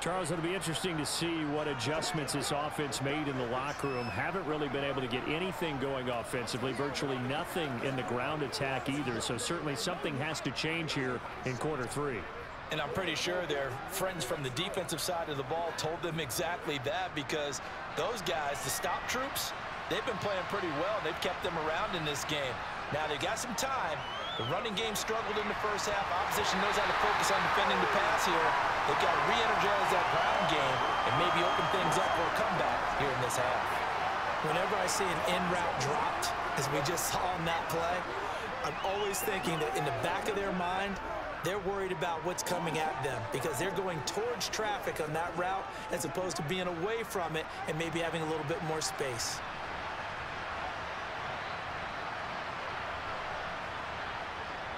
Speaker 4: Charles, it'll be interesting to see what adjustments this offense made in the locker room. Haven't really been able to get anything going offensively, virtually nothing in the ground attack either. So certainly something has to change here in quarter 3.
Speaker 3: And I'm pretty sure their friends from the defensive side of the ball told them exactly that, because those guys, the stop troops, they've been playing pretty well. They've kept them around in this game. Now they've got some time, The running game struggled in the first half. Opposition knows how to focus on defending the pass here. They've got to re-energize that ground game and maybe open things up for a comeback here in this half. Whenever I see an in-route dropped, as we just saw on that play, I'm always thinking that in the back of their mind, they're worried about what's coming at them because they're going towards traffic on that route as opposed to being away from it and maybe having a little bit more space.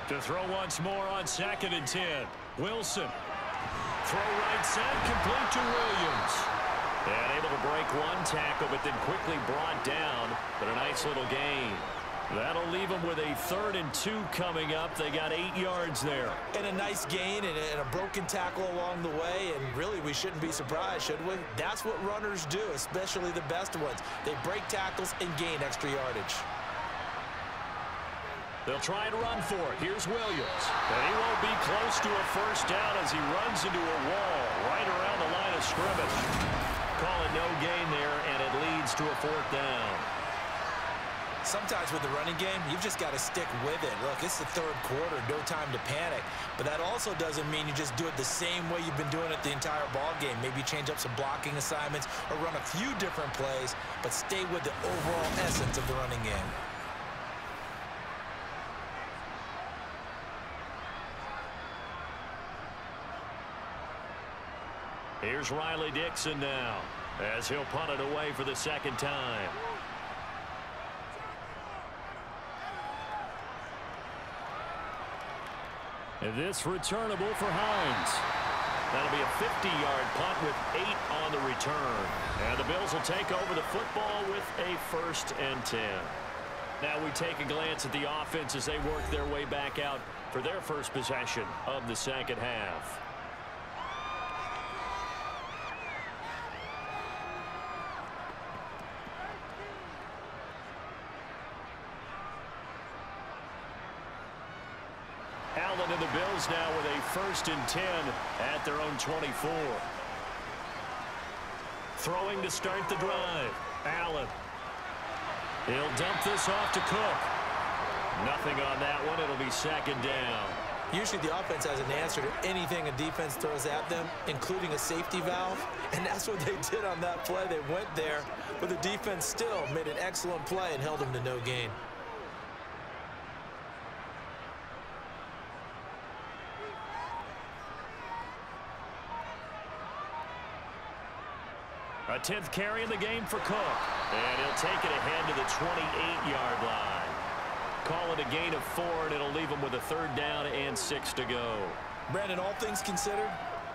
Speaker 2: To throw once more on 2nd and 10. Wilson. Throw right side, complete to Williams. And able to break one tackle, but then quickly brought down. But a nice little gain. That'll leave them with a 3rd and 2 coming up. They got 8 yards there.
Speaker 3: And a nice gain and a broken tackle along the way. And really, we shouldn't be surprised, should we? That's what runners do, especially the best ones. They break tackles and gain extra yardage.
Speaker 2: They'll try and run for it. Here's Williams. And he won't be close to a first down as he runs into a wall right around the line of scrimmage. Call it no gain there, and it leads to a 4th down.
Speaker 3: Sometimes with the running game, you've just got to stick with it. Look, it's the 3rd quarter, no time to panic. But that also doesn't mean you just do it the same way you've been doing it the entire ball game. Maybe change up some blocking assignments or run a few different plays, but stay with the overall essence of the running game.
Speaker 2: Here's Riley Dixon now as he'll punt it away for the 2nd time.
Speaker 4: And this returnable for Hines.
Speaker 2: That'll be a 50-yard punt with 8 on the return. And the Bills will take over the football with a 1st and 10. Now we take a glance at the offense as they work their way back out for their first possession of the 2nd half. Allen and the Bills now with a 1st and 10 at their own 24. Throwing to start the drive. Allen. He'll dump this off to Cook. Nothing on that one. It'll be 2nd down.
Speaker 3: Usually the offense has an answer to anything a defense throws at them, including a safety valve. And that's what they did on that play. They went there, but the defense still made an excellent play and held them to no gain.
Speaker 2: A 10th carry in the game for Cook. And he'll take it ahead to the 28-yard line. Call it a gain of 4, and it'll leave them with a 3rd down and 6 to go.
Speaker 3: Brandon, all things considered,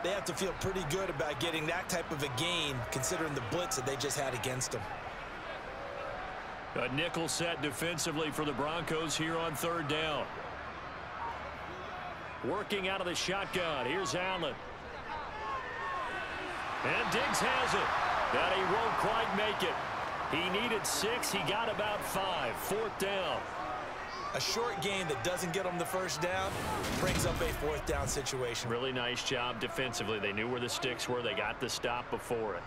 Speaker 3: they have to feel pretty good about getting that type of a gain, considering the blitz that they just had against them.
Speaker 2: A nickel set defensively for the Broncos here on 3rd down. Working out of the shotgun. Here's Allen. And Diggs has it. But he won't quite make it. He needed 6. He got about 5. 4th down.
Speaker 3: A short gain that doesn't get them the 1st down brings up a 4th down situation.
Speaker 2: Really nice job defensively. They knew where the sticks were. They got the stop before it.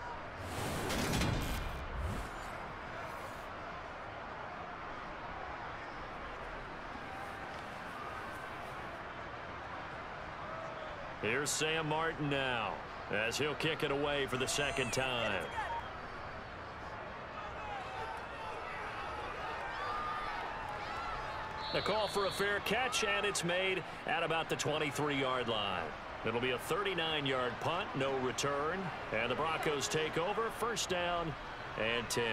Speaker 2: Here's Sam Martin now as he'll kick it away for the 2nd time. The call for a fair catch, and it's made at about the 23-yard line. It'll be a 39-yard punt, no return, and the Broncos take over. 1st down and 10.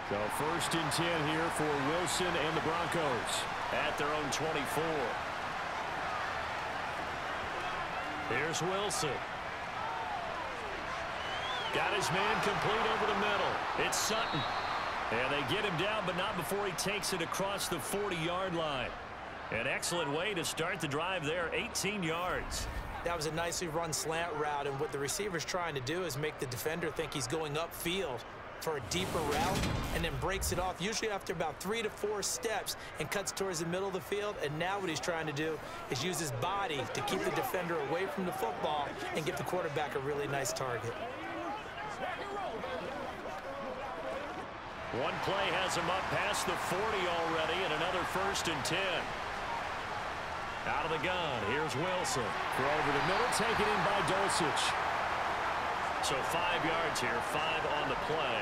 Speaker 4: So 1st and 10 here for Wilson and the Broncos
Speaker 2: at their own 24. Here's Wilson. Got his man complete over the middle. It's Sutton. And they get him down, but not before he takes it across the 40-yard line. An excellent way to start the drive there, 18 yards.
Speaker 3: That was a nicely run slant route, and what the receiver's trying to do is make the defender think he's going upfield. for a deeper route and then breaks it off, usually after about 3 to 4 steps, and cuts towards the middle of the field. And now what he's trying to do is use his body to keep the defender away from the football and give the quarterback a really nice target.
Speaker 2: One play has him up past the 40 already, and another 1st and 10. Out of the gun, here's Wilson.
Speaker 4: Throw over the middle, taken in by Dulcich.
Speaker 2: So 5 yards here, 5 on the play,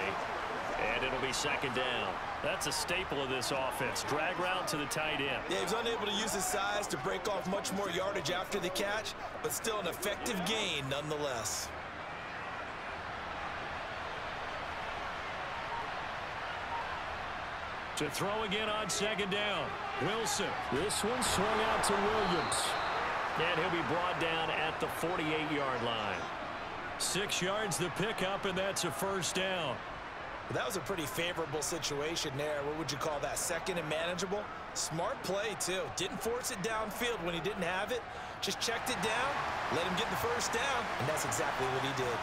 Speaker 2: and it'll be 2nd down.
Speaker 4: That's a staple of this offense. Drag route to the tight end.
Speaker 3: Yeah, he was unable to use his size to break off much more yardage after the catch, but still an effective gain nonetheless.
Speaker 2: To throw again on 2nd down. Wilson.
Speaker 4: This one swung out to Williams.
Speaker 2: And he'll be brought down at the 48-yard line. 6 yards the pickup, and that's a 1st down.
Speaker 3: That was a pretty favorable situation there. What would you call that? 2nd and manageable? Smart play, too. Didn't force it downfield when he didn't have it. Just checked it down, let him get the 1st down, and that's exactly what he did.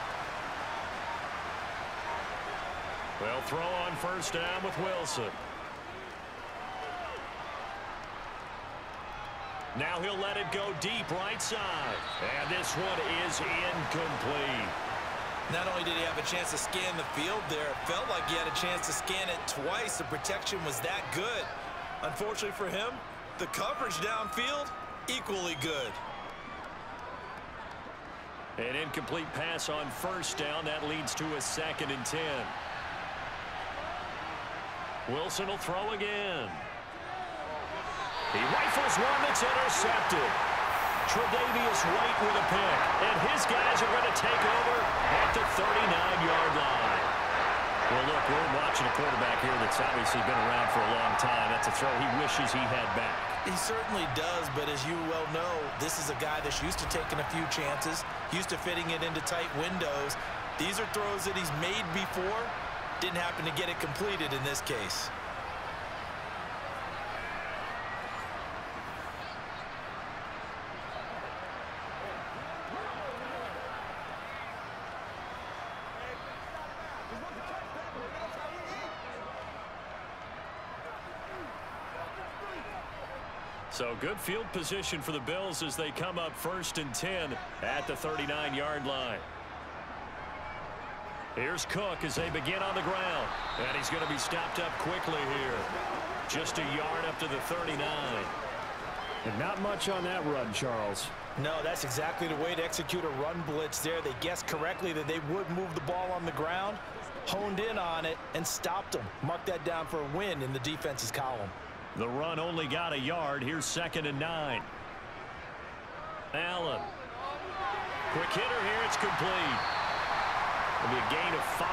Speaker 2: Well, throw on 1st down with Wilson. Now he'll let it go deep right side. And this one is incomplete.
Speaker 3: Not only did he have a chance to scan the field there, it felt like he had a chance to scan it twice. The protection was that good. Unfortunately for him, the coverage downfield, equally good.
Speaker 2: An incomplete pass on 1st down. That leads to a 2nd and 10. Wilson will throw again. He rifles one that's intercepted. Tre'Davious White with a pick. And his guys are going to take over at the 39-yard line. Well, look, we're watching a quarterback here that's obviously been around for a long time. That's a throw he wishes he had back.
Speaker 3: He certainly does, but as you well know, this is a guy that's used to taking a few chances, used to fitting it into tight windows. These are throws that he's made before. Didn't happen to get it completed in this case.
Speaker 2: So good field position for the Bills as they come up 1st and 10 at the 39-yard line. Here's Cook as they begin on the ground. And he's going to be stopped up quickly here. Just a yard up to the 39.
Speaker 4: And not much on that run, Charles.
Speaker 3: No, that's exactly the way to execute a run blitz there. They guessed correctly that they would move the ball on the ground, honed in on it, and stopped them. Mark that down for a win in the defense's column.
Speaker 2: The run only got a yard. Here's 2nd and 9. Allen. Quick hitter here. It's complete. It'll be a gain of 5.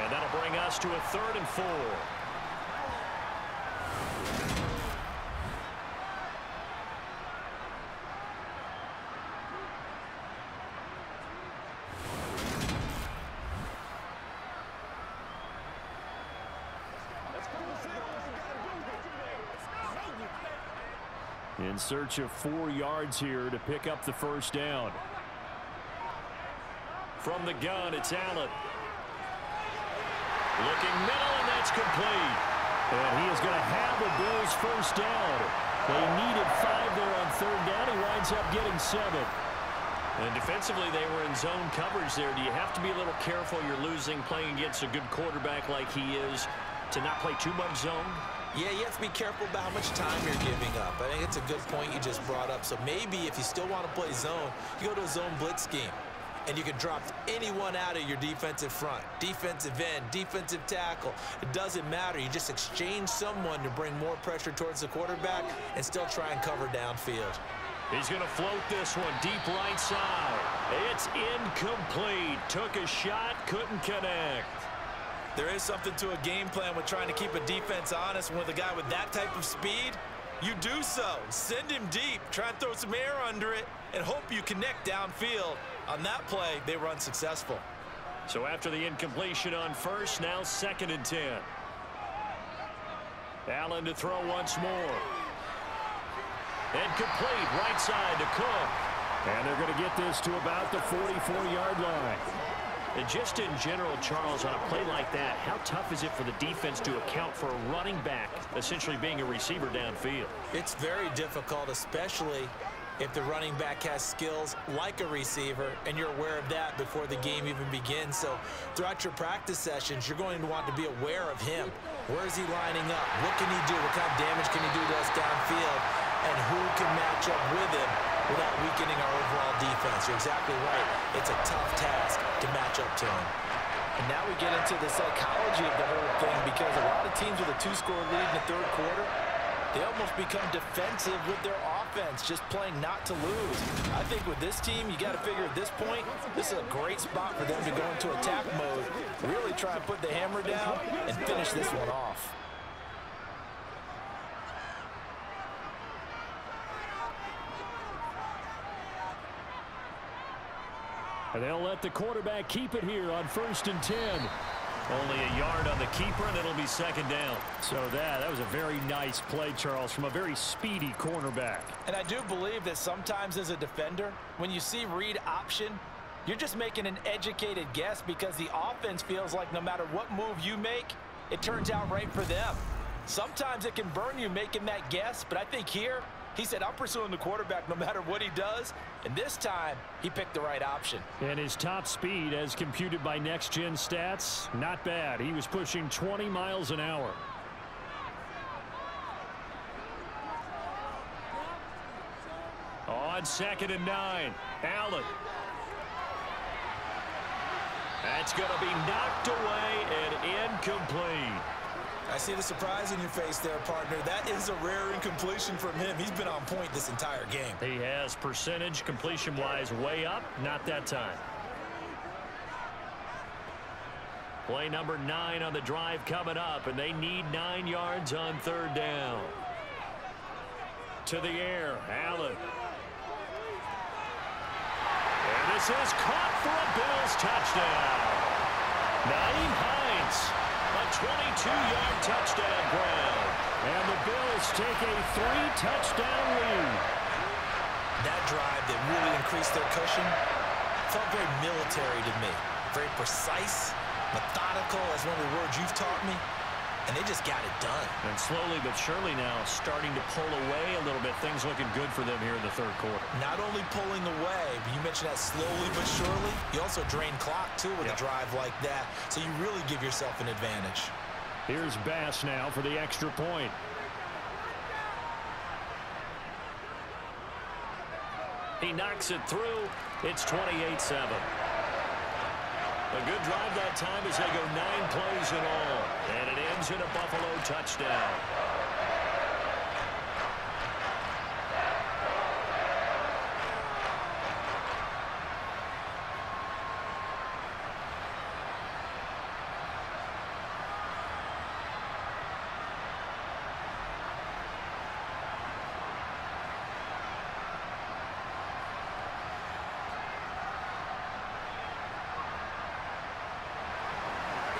Speaker 2: And that'll bring us to a 3rd and 4.
Speaker 4: In search of 4 yards here to pick up the 1st down.
Speaker 2: From the gun, it's Allen. Looking middle, and that's complete.
Speaker 4: And he is going to have the Bills' 1st down. They needed 5 there on 3rd down. He winds up getting 7.
Speaker 2: And defensively, they were in zone coverage there. Do you have to be a little careful? You're losing playing against a good quarterback like he is to not play too much zone?
Speaker 3: Yeah, you have to be careful about how much time you're giving up. I think it's a good point you just brought up. So maybe if you still want to play zone, you go to a zone blitz scheme. And you can drop anyone out of your defensive front. Defensive end, defensive tackle. It doesn't matter. You just exchange someone to bring more pressure towards the quarterback and still try and cover downfield.
Speaker 2: He's going to float this one deep right side. It's incomplete. Took a shot, couldn't connect.
Speaker 3: There is something to a game plan with trying to keep a defense honest. With a guy with that type of speed, you do so. Send him deep. Try and throw some air under it and hope you connect downfield. On that play, they were unsuccessful.
Speaker 2: So after the incompletion on 1st, now 2nd and 10. Allen to throw once more. And complete right side to Cook.
Speaker 4: And they're going to get this to about the 44-yard line.
Speaker 2: And just in general, Charles, on a play like that, how tough is it for the defense to account for a running back essentially being a receiver downfield?
Speaker 3: It's very difficult, especially if the running back has skills like a receiver, and you're aware of that before the game even begins. So throughout your practice sessions, you're going to want to be aware of him. Where is he lining up? What can he do? What kind of damage can he do to us downfield? And who can match up with him without weakening our overall defense? You're exactly right. It's a tough task to match up to him.
Speaker 6: And now we get into the psychology of the whole thing, because a lot of teams with a 2-score lead in the third quarter, they almost become defensive with their offense, just playing not to lose. I think with this team, you got to figure at this point, this is a great spot for them to go into attack mode, really try and put the hammer down and finish this one off.
Speaker 4: And they'll let the quarterback keep it here on 1st and 10.
Speaker 2: Only a yard on the keeper, and it'll be 2nd down.
Speaker 4: So that was a very nice play, Charles, from a very speedy cornerback.
Speaker 6: And I do believe that sometimes as a defender, when you see read option, you're just making an educated guess, because the offense feels like no matter what move you make, it turns out right for them. Sometimes it can burn you making that guess, but I think here, he said, I'm pursuing the quarterback no matter what he does. And this time, he picked the right option.
Speaker 4: And his top speed, as computed by Next Gen Stats, not bad. He was pushing 20 miles an hour.
Speaker 2: On 2nd and 9, Allen. That's going to be knocked away and incomplete.
Speaker 3: I see the surprise in your face there, partner. That is a rare incompletion from him. He's been on point this entire game.
Speaker 2: He has percentage completion-wise way up, not that time. Play number 9 on the drive coming up, and they need 9 yards on 3rd down. To the air, Allen. And this is caught for a Bills touchdown. Naeem Hines. A 22-yard touchdown grab.
Speaker 4: And the Bills take a 3-touchdown lead.
Speaker 3: That drive that really increased their cushion felt very military to me. Very precise, methodical, as one of the words you've taught me. And they just got it done.
Speaker 2: And slowly but surely now starting to pull away a little bit. Things looking good for them here in the 3rd quarter.
Speaker 3: Not only pulling away, but you mentioned that slowly but surely. You also drain clock, too, with a drive like that. So you really give yourself an advantage.
Speaker 4: Here's Bass now for the extra point.
Speaker 2: He knocks it through. It's 28-7. A good drive that time as they go 9 plays in all. And it ends in a Buffalo touchdown.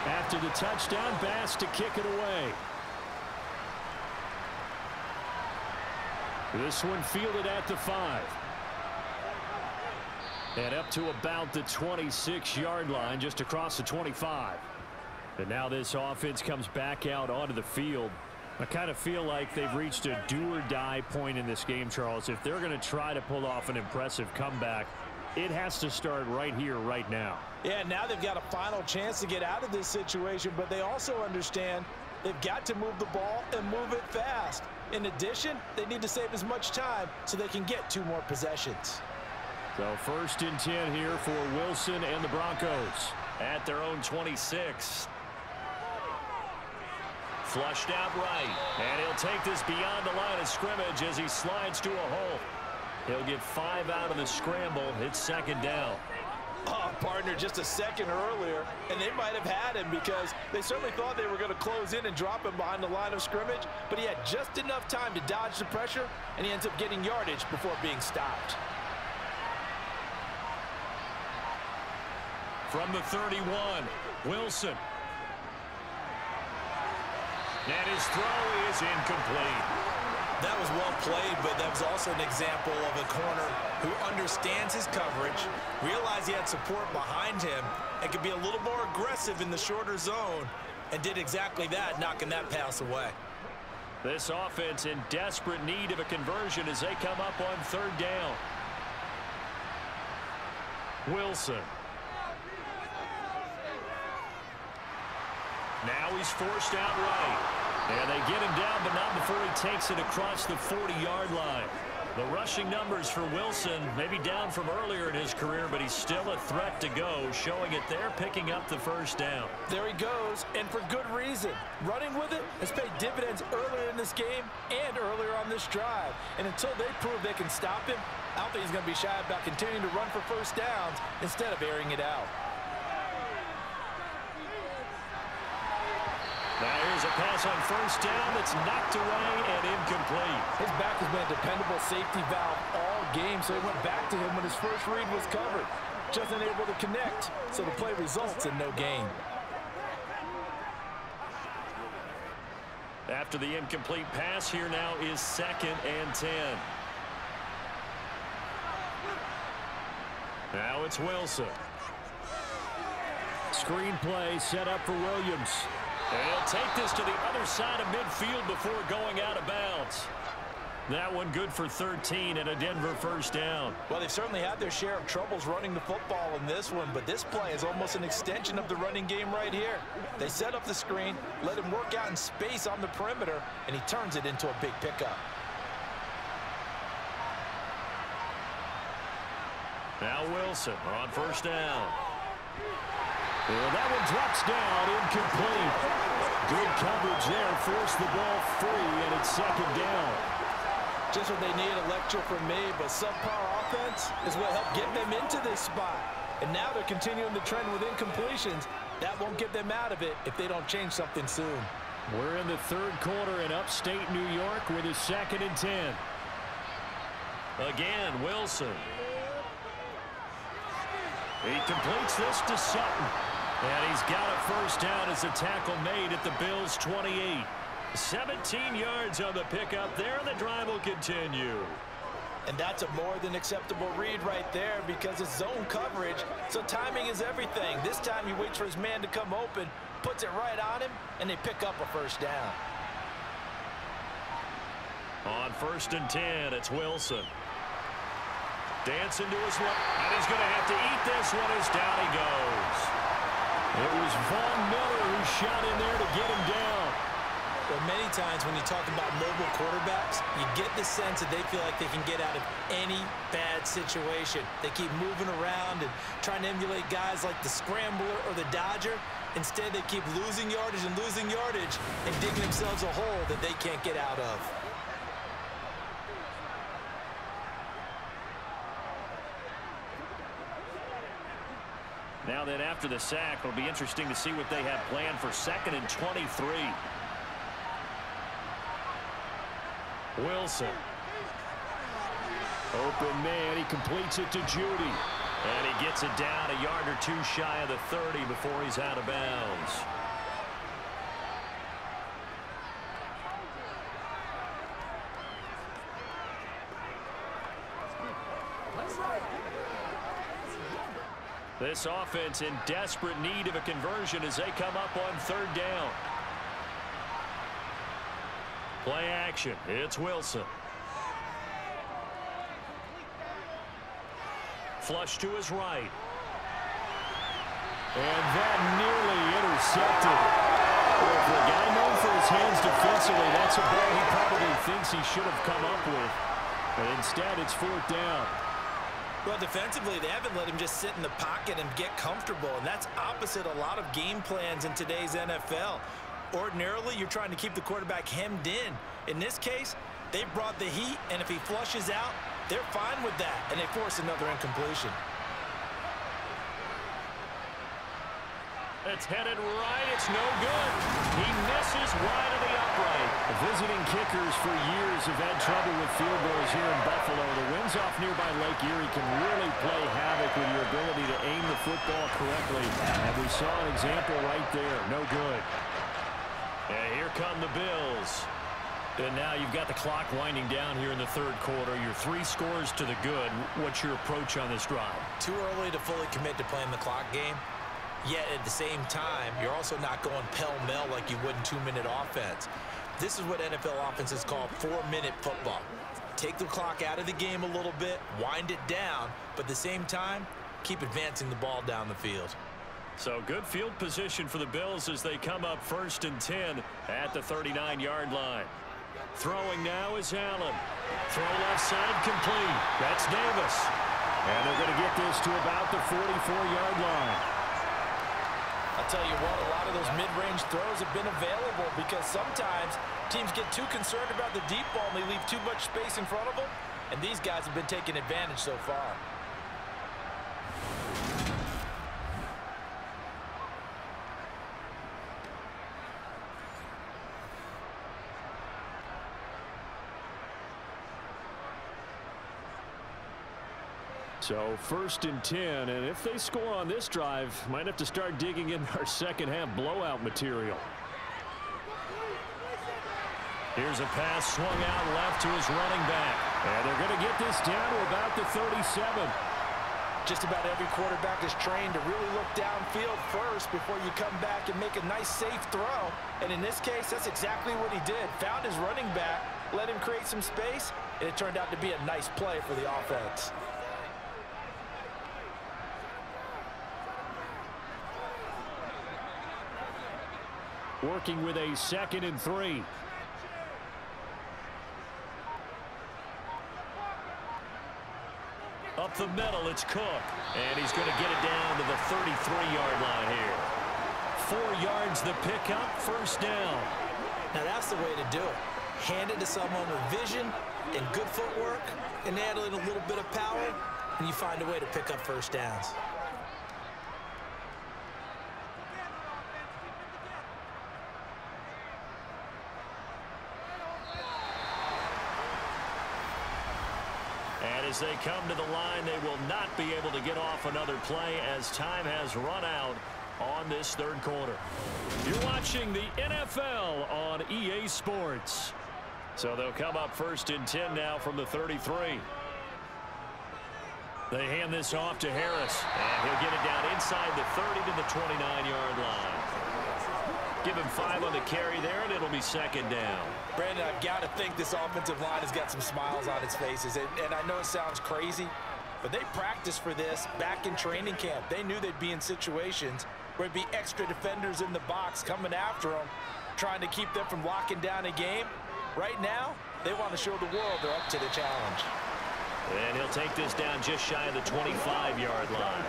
Speaker 4: After the touchdown, Bass to kick it away. This one fielded at the 5. And up to about the 26-yard line, just across the 25. And now this offense comes back out onto the field. I kind of feel like they've reached a do-or-die point in this game, Charles. If they're going to try to pull off an impressive comeback, it has to start right here, right now.
Speaker 6: Yeah, now they've got a final chance to get out of this situation, but they also understand they've got to move the ball and move it fast. In addition, they need to save as much time so they can get 2 more possessions.
Speaker 4: So 1st and 10 here for Wilson and the Broncos.
Speaker 2: At their own 26. Flushed out right. And he'll take this beyond the line of scrimmage as he slides to a hole. He'll get 5 out of the scramble. It's 2nd down.
Speaker 6: Oh, partner, just a second earlier, and they might have had him because they certainly thought they were going to close in and drop him behind the line of scrimmage, but he had just enough time to dodge the pressure, and he ends up getting yardage before being stopped.
Speaker 2: From the 31, Wilson. And his throw is incomplete.
Speaker 3: That was well played, but that was also an example of a corner who understands his coverage, realized he had support behind him, and could be a little more aggressive in the shorter zone, and did exactly that, knocking that pass away.
Speaker 2: This offense in desperate need of a conversion as they come up on third down. Wilson. Now he's forced out right. And they get him down, but not before he takes it across the 40-yard line. The rushing numbers for Wilson may be down from earlier in his career, but he's still a threat to go, showing it there, picking up the first down.
Speaker 6: There he goes, and for good reason. Running with it has paid dividends earlier in this game and earlier on this drive. And until they prove they can stop him, I don't think he's going to be shy about continuing to run for first downs instead of airing it out.
Speaker 2: Now here's a pass on first down that's knocked away and incomplete.
Speaker 6: His back has been a dependable safety valve all game, so he went back to him when his first read was covered. Just unable to connect, so the play results in no gain.
Speaker 2: After the incomplete pass, here now is 2nd and 10. Now it's Wilson.
Speaker 4: Screen play set up for Williams.
Speaker 2: And he'll take this to the other side of midfield before going out of bounds. That one good for 13 and a Denver first down.
Speaker 6: Well, they've certainly had their share of troubles running the football in this one, but this play is almost an extension of the running game right here. They set up the screen, let him work out in space on the perimeter, and he turns it into a big pickup.
Speaker 2: Now Wilson on first down.
Speaker 4: Well, that one drops down, incomplete. Good coverage there, forced the ball free, and it's 2nd down.
Speaker 6: Just what they need, a lecture from me, but subpar offense is what helped get them into this spot. And now they're continuing the trend with incompletions. That won't get them out of it if they don't change something soon.
Speaker 4: We're in the third quarter in upstate New York with a 2nd and 10.
Speaker 2: Again, Wilson. He completes this to Sutton. And he's got a first down as the tackle made at the Bills' 28. 17 yards on the pickup there, and the drive will continue.
Speaker 6: And that's a more than acceptable read right there because it's zone coverage, so timing is everything. This time he waits for his man to come open, puts it right on him, and they pick up a first down.
Speaker 2: On 1st and 10, it's Wilson. Dancing to his left, and he's going to have to eat this one as down he goes.
Speaker 4: It was Von Miller who shot in there to get him down.
Speaker 6: Well, many times when you talk about mobile quarterbacks, you get the sense that they feel like they can get out of any bad situation. They keep moving around and trying to emulate guys like the Scrambler or the Dodger. Instead, they keep losing yardage and digging themselves a hole that they can't get out of.
Speaker 2: Now then, after the sack, it'll be interesting to see what they have planned for 2nd and 23. Wilson.
Speaker 4: Open man, he completes it to Judy.
Speaker 2: And he gets it down a yard or two shy of the 30 before he's out of bounds. This offense in desperate need of a conversion as they come up on 3rd down. Play action. It's Wilson. Flush to his right.
Speaker 4: And that nearly intercepted. Well, for a guy known for his hands defensively, that's a ball he probably thinks he should have come up with. But instead, it's 4th down.
Speaker 6: Well, defensively, they haven't let him just sit in the pocket and get comfortable, and that's opposite a lot of game plans in today's NFL. Ordinarily, you're trying to keep the quarterback hemmed in. In this case, they brought the heat, and if he flushes out, they're fine with that, and they force another incompletion.
Speaker 2: It's headed right. It's no good. He misses wide of the upright.
Speaker 4: The visiting kickers for years have had trouble with field goals here in Buffalo. The winds off nearby Lake Erie can really play havoc with your ability to aim the football correctly. And we saw an example right there. No good.
Speaker 2: And here come the Bills.
Speaker 4: And now you've got the clock winding down here in the third quarter. You're 3 scores to the good. What's your approach on this drive?
Speaker 3: Too early to fully commit to playing the clock game. Yet at the same time, you're also not going pell-mell like you would in 2-minute offense. This is what NFL offenses call 4-minute football. Take the clock out of the game a little bit, wind it down, but at the same time, keep advancing the ball down the field.
Speaker 4: So good field position for the Bills as they come up 1st and 10 at the 39-yard line. Throwing now is Allen. Throw left side complete. That's Davis. And they're going to get this to about the 44-yard line.
Speaker 6: I'll tell you what, a lot of those mid-range throws have been available because sometimes teams get too concerned about the deep ball and they leave too much space in front of them. And these guys have been taking advantage so far.
Speaker 4: So 1st and 10, and if they score on this drive, might have to start digging in our second half blowout material. Here's a pass swung out left to his running back. And they're going to get this down to about the 37.
Speaker 6: Just about every quarterback is trained to really look downfield first before you come back and make a nice safe throw. And in this case, that's exactly what he did. Found his running back, let him create some space, and it turned out to be a nice play for the offense.
Speaker 4: Working with a 2nd and 3. Up the middle, it's Cook. And he's going to get it down to the 33-yard line here. 4 yards the pickup, 1st down.
Speaker 6: Now that's the way to do it. Hand it to someone with vision and good footwork and add in a little bit of power, and you find a way to pick up 1st downs.
Speaker 4: And as they come to the line, they will not be able to get off another play as time has run out on this 3rd quarter. You're watching the NFL on EA Sports. So they'll come up 1st and 10 now from the 33. They hand this off to Harris, and he'll get it down inside the 30 to the 29-yard line. Give him 5 on the carry there, and it'll be 2nd down.
Speaker 6: Brandon, I've got to think this offensive line has got some smiles on its faces. And I know it sounds crazy, but they practiced for this back in training camp. They knew they'd be in situations where it'd be extra defenders in the box coming after them, trying to keep them from locking down a game. Right now, they want to show the world they're up to the challenge.
Speaker 4: And he'll take this down just shy of the 25-yard line.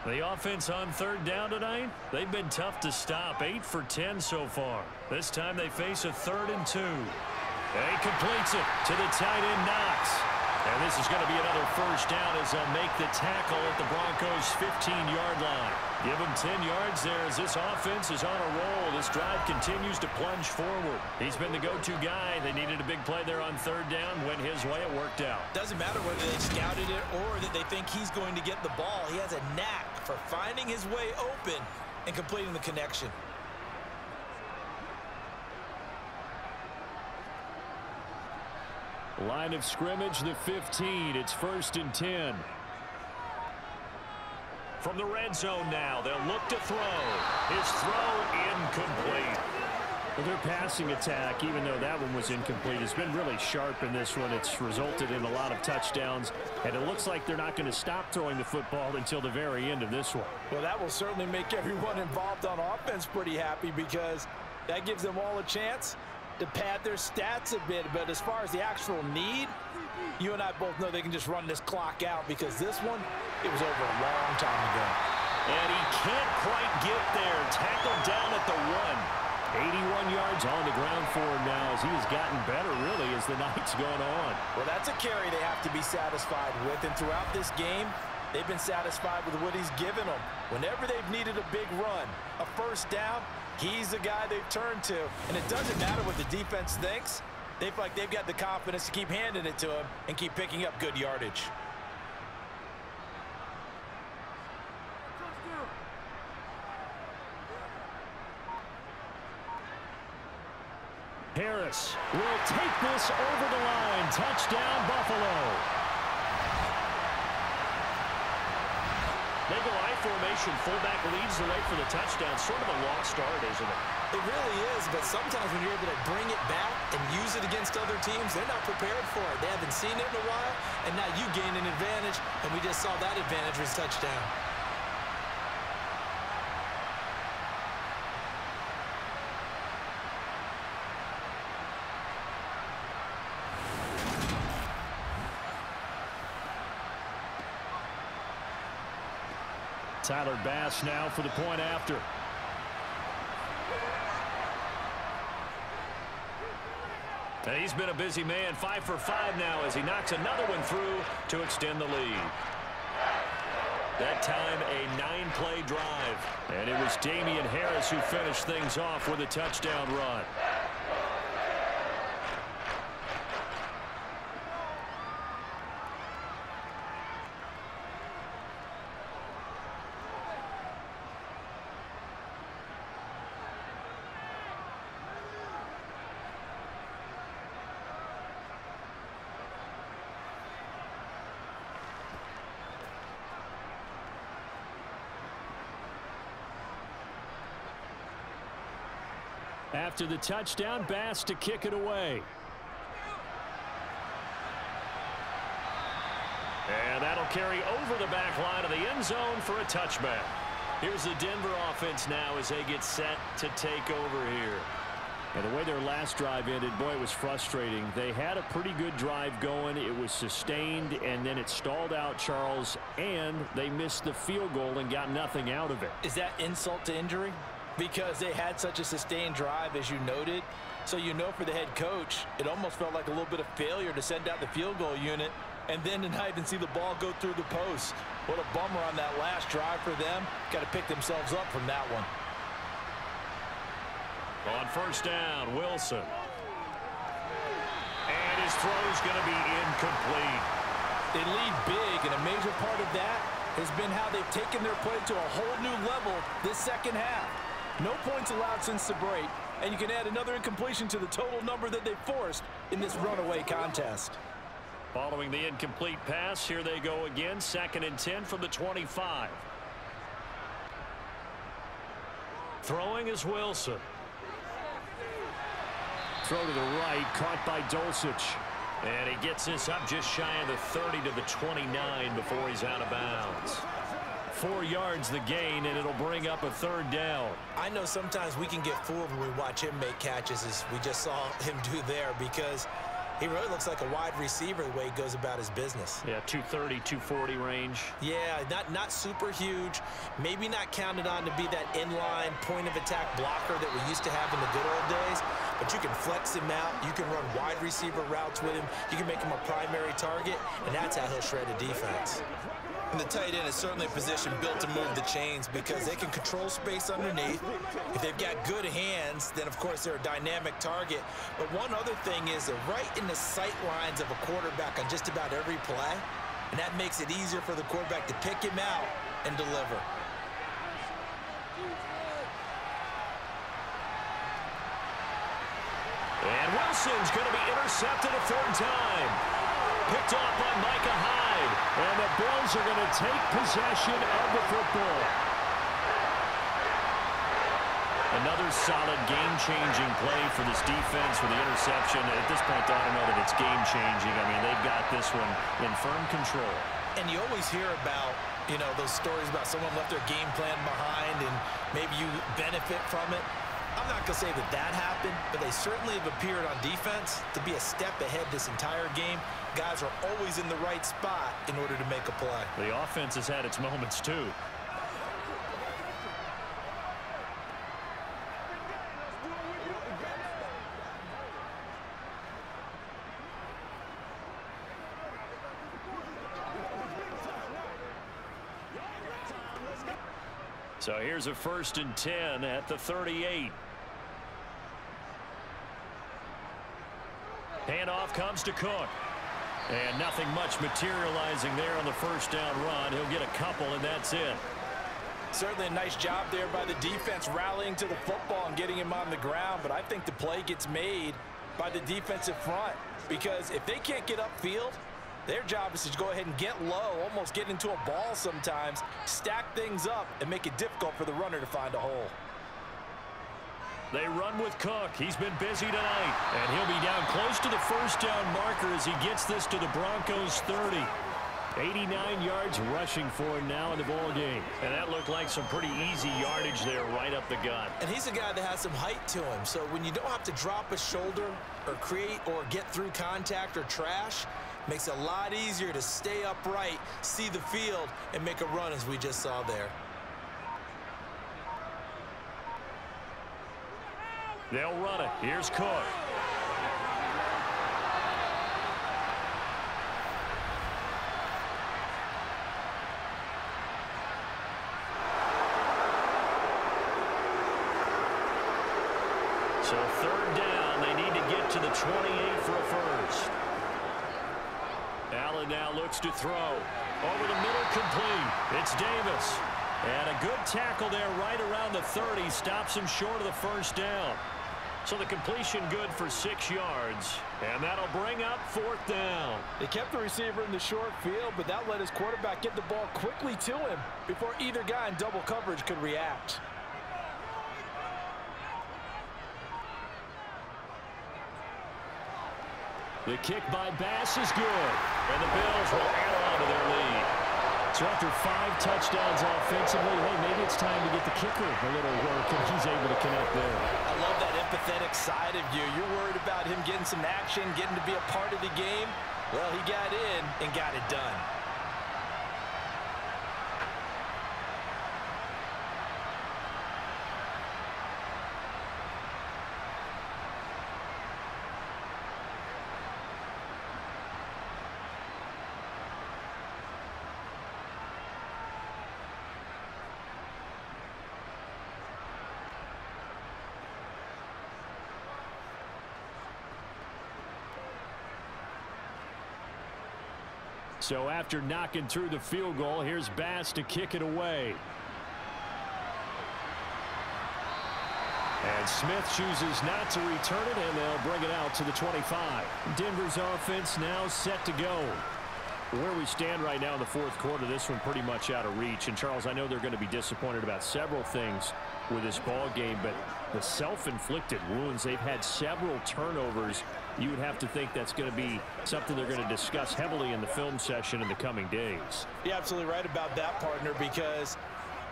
Speaker 4: The offense on 3rd down tonight, they've been tough to stop. 8 for 10 so far. This time they face a 3rd and 2. And he completes it to the tight end Knox. And this is going to be another 1st down as they'll make the tackle at the Broncos' 15-yard line. Give them 10 yards there as this offense is on a roll. This drive continues to plunge forward. He's been the go-to guy. They needed a big play there on 3rd down. Went his way. It worked out.
Speaker 6: Doesn't matter whether they scouted it or that they think he's going to get the ball. He has a knack for finding his way open and completing the connection.
Speaker 4: Line of scrimmage, the 15. It's 1st and 10. From the red zone now, they'll look to throw. His throw incomplete. Well, their passing attack, even though that one was incomplete, has been really sharp in this one. It's resulted in a lot of touchdowns, and it looks like they're not going to stop throwing the football until the very end of this one.
Speaker 6: Well, that will certainly make everyone involved on offense pretty happy because that gives them all a chance to pad their stats a bit. But as far as the actual need, you and I both know they can just run this clock out because this one, it was over a long time ago.
Speaker 4: And he can't quite get there. Tackled down at the 1. 81 yards on the ground for him now as he has gotten better, really, as the night's gone on.
Speaker 6: Well, that's a carry they have to be satisfied with. And throughout this game, they've been satisfied with what he's given them. Whenever they've needed a big run, a 1st down, he's the guy they've turned to. And it doesn't matter what the defense thinks. They feel like they've got the confidence to keep handing it to him and keep picking up good yardage.
Speaker 4: Harris will take this over the line. Touchdown, Buffalo. They go I formation. Fullback leads the way for the touchdown. Sort of a lost start, isn't it?
Speaker 6: It really is, but sometimes when you're able to bring it back and use it against other teams, they're not prepared for it. They haven't seen it in a while, and now you gain an advantage, and we just saw that advantage was touchdown.
Speaker 4: Tyler Bass now for the point after.
Speaker 2: And he's been a busy man, 5 for 5 now as he knocks another one through to extend the lead. That time a 9-play drive.
Speaker 4: And it was Damian Harris who finished things off with a touchdown run. After the touchdown, Bass to kick it away. And that'll carry over the back line of the end zone for a touchback. Here's the Denver offense now as they get set to take over here. And the way their last drive ended, boy, it was frustrating. They had a pretty good drive going. It was sustained, and then it stalled out, Charles, and they missed the field goal and got nothing out of it.
Speaker 6: Is that insult to injury? Because they had such a sustained drive, as you noted. So you know for the head coach, it almost felt like a little bit of failure to send out the field goal unit and then to not even see the ball go through the post. What a bummer on that last drive for them. Got to pick themselves up from that one.
Speaker 2: On first down, Wilson. And his throw's going to be incomplete.
Speaker 6: They lead big, and a major part of that has been how they've taken their play to a whole new level this second half. No points allowed since the break, and you can add another incompletion to the total number that they forced in this runaway contest.
Speaker 2: Following the incomplete pass, here they go again. 2nd and 10 from the 25. Throwing is Wilson.
Speaker 4: Throw to the right, caught by Dulcich.
Speaker 2: And he gets this up just shy of the 30 to the 29 before he's out of bounds.
Speaker 4: 4 yards the gain, and it'll bring up a 3rd down.
Speaker 6: I know sometimes we can get fooled when we watch him make catches, as we just saw him do there, because he really looks like a wide receiver the way he goes about his business.
Speaker 2: Yeah, 230, 240 range.
Speaker 6: Yeah, not super huge. Maybe not counted on to be that inline point-of-attack blocker that we used to have in the good old days, but you can flex him out. You can run wide receiver routes with him. You can make him a primary target, and that's how he'll shred a defense. And the tight end is certainly a position built to move the chains because they can control space underneath. If they've got good hands, then, of course, they're a dynamic target. But one other thing is they're right in the sight lines of a quarterback on just about every play, and that makes it easier for the quarterback to pick him out and deliver.
Speaker 2: And Wilson's going to be intercepted a 3rd time. Picked off by Micah Hyde.
Speaker 4: And the Bills are going to take possession of the football.
Speaker 2: Another solid game-changing play for this defense with the interception. At this point, I don't know that it's game-changing. I mean, they've got this one in firm control.
Speaker 6: And you always hear about, you know, those stories about someone left their game plan behind and maybe you benefit from it. I'm not going to say that that happened, but they certainly have appeared on defense to be a step ahead this entire game. Guys are always in the right spot in order to make a play.
Speaker 2: The offense has had its moments, too. So here's a 1st and 10 at the 38. Handoff comes to Cook. And nothing much materializing there on the first down run. He'll get a couple, and that's it.
Speaker 6: Certainly a nice job there by the defense rallying to the football and getting him on the ground, but I think the play gets made by the defensive front because if they can't get upfield, their job is to go ahead and get low, almost get into a ball sometimes, stack things up, and make it difficult for the runner to find a hole.
Speaker 2: They run with Cook. He's been busy tonight, and he'll be down close to the first down marker as he gets this to the Broncos 30. 89 yards rushing for him now in the ball game. And that looked like some pretty easy yardage there right up the gut.
Speaker 3: And he's a guy that has some height to him. So when you don't have to drop a shoulder or create or get through contact or trash, makes it a lot easier to stay upright, see the field, and make a run as we just saw there.
Speaker 2: They'll run it. Here's Cook. So third down, they need to get to the 28 for a first. Allen now looks to throw. Over the middle, complete. It's Davis. And a good tackle there right around the 30. Stops him short of the first down. So the completion good for 6 yards. And that'll bring up fourth down.
Speaker 6: They kept the receiver in the short field, but that let his quarterback get the ball quickly to him before either guy in double coverage could react.
Speaker 2: The kick by Bass is good. And the Bills will add on to their lead.
Speaker 4: So after 5 touchdowns offensively, hey, maybe it's time to get the kicker a little work, and he's able to connect there.
Speaker 6: I love that empathetic side of you. You're worried about him getting some action, getting to be a part of the game. Well, he got in and got it done.
Speaker 4: So after knocking through the field goal, here's Bass to kick it away. And Smith chooses not to return it, and they'll bring it out to the 25. Denver's offense now set to go. Where we stand right now in the fourth quarter, this one pretty much out of reach. And, Charles, I know they're going to be disappointed about several things with this ball game, but the self-inflicted wounds, they've had several turnovers. You would have to think that's going to be something they're going to discuss heavily in the film session in the coming days.
Speaker 6: You're absolutely right about that, partner, because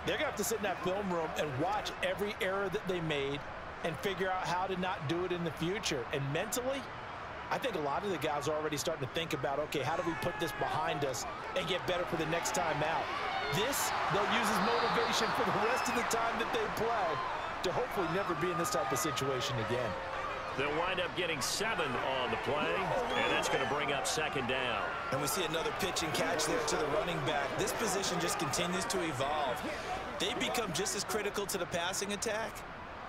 Speaker 6: they're going to have to sit in that film room and watch every error that they made and figure out how to not do it in the future. And mentally, I think a lot of the guys are already starting to think about, okay, how do we put this behind us and get better for the next time out? This, they'll use as motivation for the rest of the time that they play to hopefully never be in this type of situation again.
Speaker 2: They'll wind up getting 7 on the play, and that's going to bring up second down.
Speaker 3: And we see another pitch and catch there to the running back. This position just continues to evolve. They become just as critical to the passing attack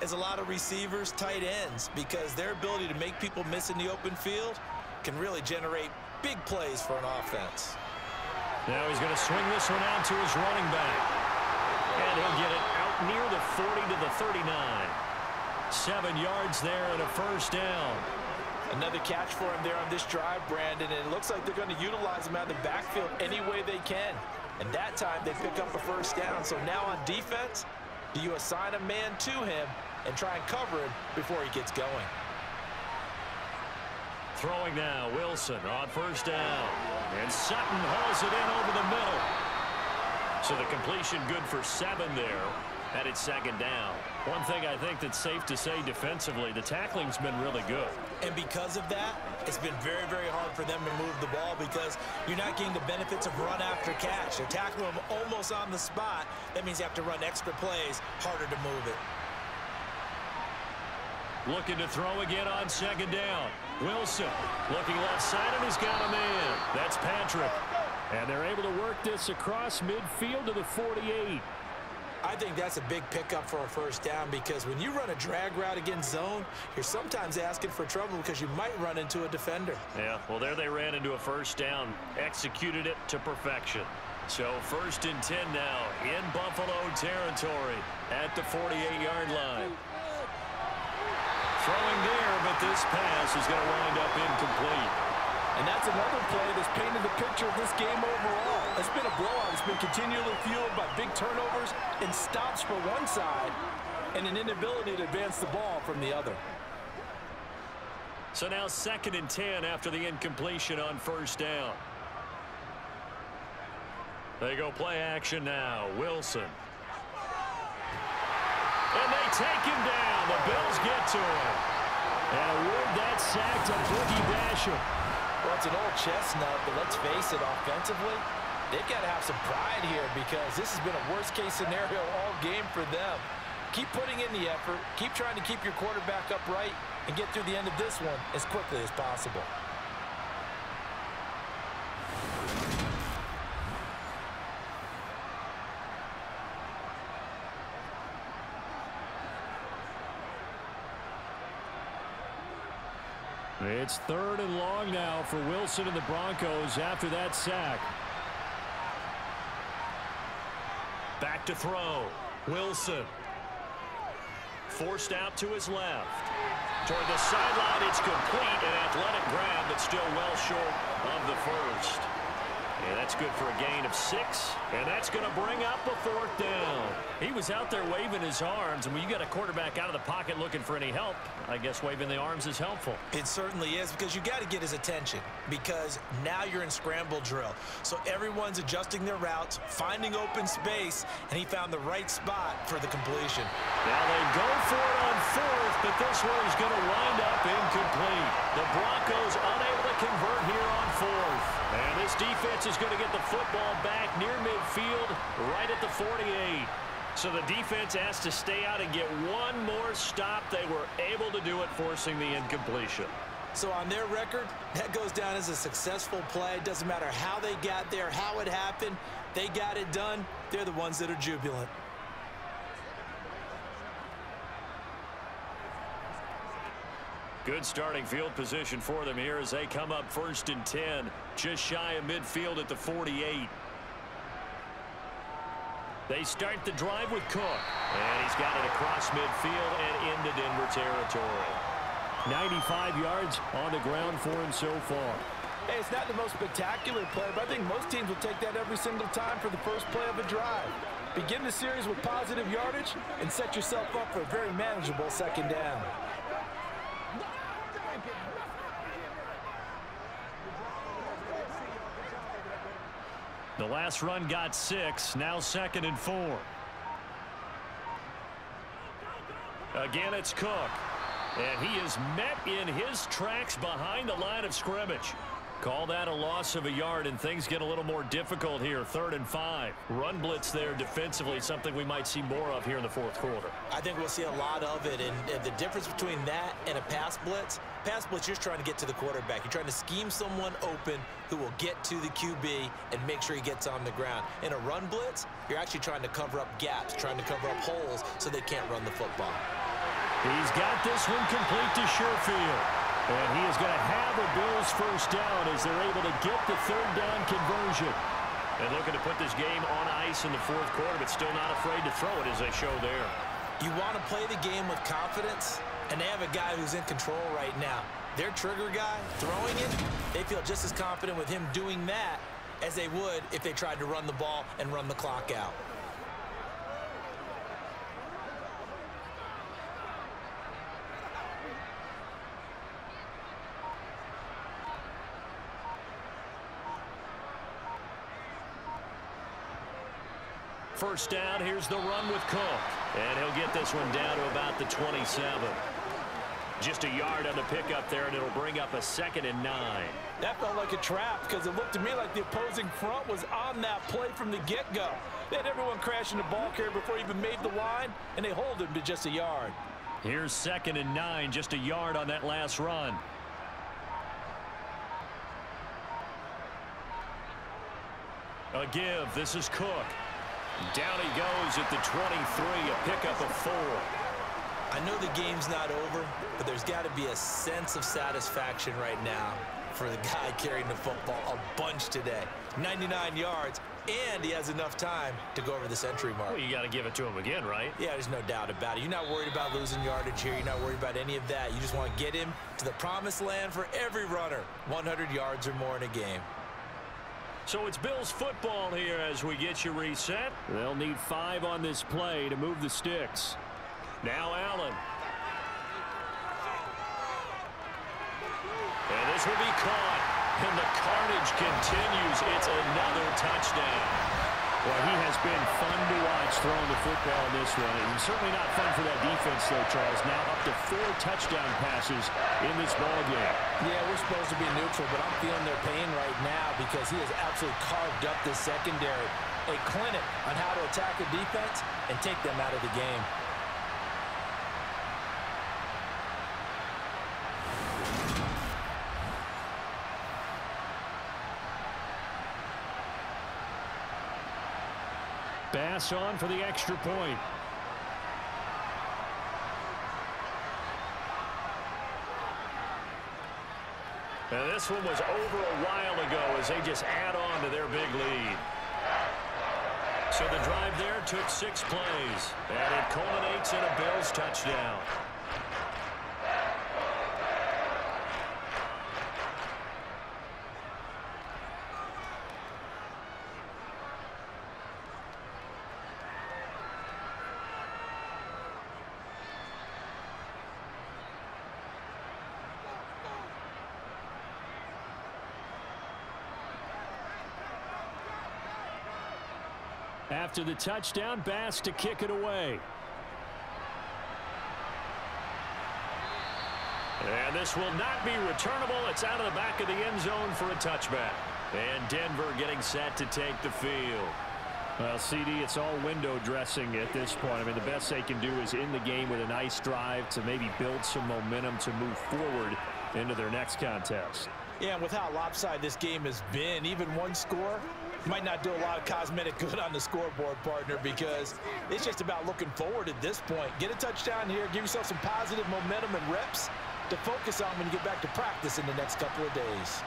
Speaker 3: as a lot of receivers, tight ends, because their ability to make people miss in the open field can really generate big plays for an offense.
Speaker 2: Now he's going to swing this one out to his running back. And he'll get it out near the 40 to the 39. 7 yards there and a first down.
Speaker 6: Another catch for him there on this drive, Brandon, and it looks like they're going to utilize him out of the backfield any way they can. And that time they pick up a first down. So now on defense, do you assign a man to him and try and cover him before he gets going?
Speaker 2: Throwing now, Wilson on first down. And Sutton hauls it in over the middle. So the completion good for 7 there. And it's second down. One thing I think that's safe to say defensively, the tackling's been really good.
Speaker 3: And because of that, it's been very, very hard for them to move the ball because you're not getting the benefits of run after catch. They're tackling them almost on the spot. That means you have to run extra plays, harder to move it.
Speaker 2: Looking to throw again on second down. Wilson looking left side, and he's got a man. That's Patrick.
Speaker 4: And they're able to work this across midfield to the 48.
Speaker 3: I think that's a big pickup for a first down because when you run a drag route against zone, you're sometimes asking for trouble because you might run into a defender.
Speaker 2: Yeah, well, there they ran into a first down, executed it to perfection. So 1st and 10 now in Buffalo territory at the 48-yard line. Throwing there, but this pass is going to wind up incomplete.
Speaker 6: And that's another play that's painted the picture of this game overall. It's been a blowout. It's been continually fueled by big turnovers and stops for one side and an inability to advance the ball from the other.
Speaker 2: So now 2nd and 10 after the incompletion on 1st down. They go play action now. Wilson. And they take him down. The Bills get to him. And award that sack to Boogie Basham.
Speaker 6: Well, it's an old chestnut, but let's face it, offensively, they've got to have some pride here because this has been a worst-case scenario all game for them. Keep putting in the effort. Keep trying to keep your quarterback upright and get through the end of this one as quickly as possible.
Speaker 4: It's 3rd and long now for Wilson and the Broncos after that sack.
Speaker 2: Back to throw. Wilson. Forced out to his left. Toward the sideline, it's complete. An athletic grab, but still well short of the first. And that's good for a gain of 6. And that's going to bring up a 4th down. He was out there waving his arms. And when you got a quarterback out of the pocket looking for any help, I guess waving the arms is helpful.
Speaker 3: It certainly is because you got to get his attention because now you're in scramble drill. So everyone's adjusting their routes, finding open space, and he found the right spot for the completion.
Speaker 2: Now they go for it on 4th, but this one is going to wind up incomplete. The Broncos unable to convert here on 4th. And this defense is going to get the football back near midfield, right at the 48. So the defense has to stay out and get one more stop. They were able to do it, forcing the incompletion.
Speaker 3: So on their record, that goes down as a successful play. It doesn't matter how they got there, how it happened. They got it done. They're the ones that are jubilant.
Speaker 2: Good starting field position for them here as they come up 1st and 10, just shy of midfield at the 48. They start the drive with Cook, and he's got it across midfield and into Denver territory.
Speaker 4: 95 yards on the ground for him so far.
Speaker 6: Hey, it's not the most spectacular play, but I think most teams will take that every single time for the first play of a drive. Begin the series with positive yardage and set yourself up for a very manageable 2nd down.
Speaker 2: The last run got 6, now 2nd and 4. Again, it's Cook. And he is met in his tracks behind the line of scrimmage. Call that a loss of a yard, and things get a little more difficult here. 3rd and 5. Run blitz there defensively, something we might see more of here in the 4th quarter.
Speaker 3: I think we'll see a lot of it, and the difference between that and a pass blitz, you're trying to get to the quarterback. You're trying to scheme someone open who will get to the QB and make sure he gets on the ground. In a run blitz, you're actually trying to cover up gaps, trying to cover up holes so they can't run the football.
Speaker 2: He's got this one complete to Sherfield. And he is going to have a Bills first down as they're able to get the 3rd down conversion. And looking to put this game on ice in the 4th quarter, but still not afraid to throw it as they show there.
Speaker 3: You want to play the game with confidence, and they have a guy who's in control right now. Their trigger guy, throwing it, they feel just as confident with him doing that as they would if they tried to run the ball and run the clock out.
Speaker 2: First down, here's the run with Cook. And he'll get this one down to about the 27. Just a yard on the pickup there, and it'll bring up a 2nd and 9.
Speaker 6: That felt like a trap because it looked to me like the opposing front was on that play from the get-go. They had everyone crashing the ball carrier before he even made the line, and they hold him to just a yard.
Speaker 2: Here's 2nd and 9, just a yard on that last run. A give. This is Cook. Down he goes at the 23, a pickup of 4.
Speaker 3: I know the game's not over, but there's got to be a sense of satisfaction right now for the guy carrying the football a bunch today. 99 yards, and he has enough time to go over the century mark.
Speaker 2: Well, you got to give it to him again, right?
Speaker 3: Yeah, there's no doubt about it. You're not worried about losing yardage here. You're not worried about any of that. You just want to get him to the promised land for every runner. 100 yards or more in a game.
Speaker 2: So it's Bills football here as we get you reset.
Speaker 4: They'll need 5 on this play to move the sticks.
Speaker 2: Now Allen. And this will be caught. And the carnage continues. It's another touchdown.
Speaker 4: Well, he has been fun to watch throwing the football in this one. And certainly not fun for that defense, though, Charles. Now up to 4 touchdown passes in this ballgame.
Speaker 6: Yeah, we're supposed to be neutral, but I'm feeling their pain right now because he has absolutely carved up the secondary. A clinic on how to attack a defense and take them out of the game.
Speaker 4: Bass on for the extra point.
Speaker 2: And this one was over a while ago as they just add on to their big lead. So the drive there took 6 plays, and it culminates in a Bills touchdown.
Speaker 4: After the touchdown, Bass to kick it away.
Speaker 2: And this will not be returnable. It's out of the back of the end zone for a touchback. And Denver getting set to take the field.
Speaker 4: Well, CD, it's all window dressing at this point. I mean, the best they can do is in the game with a nice drive to maybe build some momentum to move forward into their next contest.
Speaker 6: Yeah, and with how lopsided this game has been, even one score might not do a lot of cosmetic good on the scoreboard, partner, because it's just about looking forward at this point. Get a touchdown here, give yourself some positive momentum and reps to focus on when you get back to practice in the next couple of days.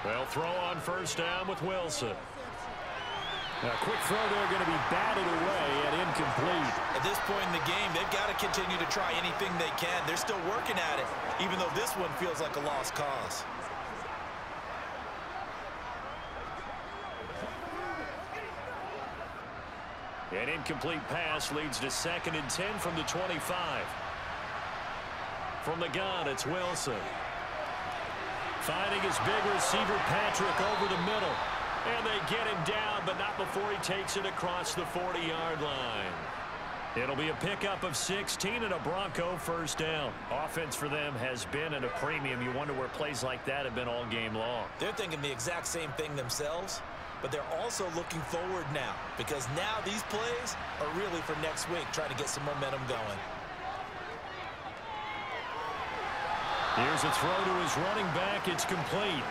Speaker 2: Well, throw on first down with Wilson.
Speaker 4: A quick throw there going to be batted away and incomplete.
Speaker 3: At this point in the game, they've got to continue to try anything they can. They're still working at it, even though this one feels like a lost cause.
Speaker 2: An incomplete pass leads to 2nd and 10 from the 25. From the gun, it's Wilson. Finding his big receiver, Patrick, over the middle. And they get him down, but not before he takes it across the 40-yard line. It'll be a pickup of 16 and a Bronco first down. Offense for them has been at a premium. You wonder where plays like that have been all game long.
Speaker 3: They're thinking the exact same thing themselves, but they're also looking forward now because now these plays are really for next week, trying to get some momentum going.
Speaker 2: Here's a throw to his running back. It's complete.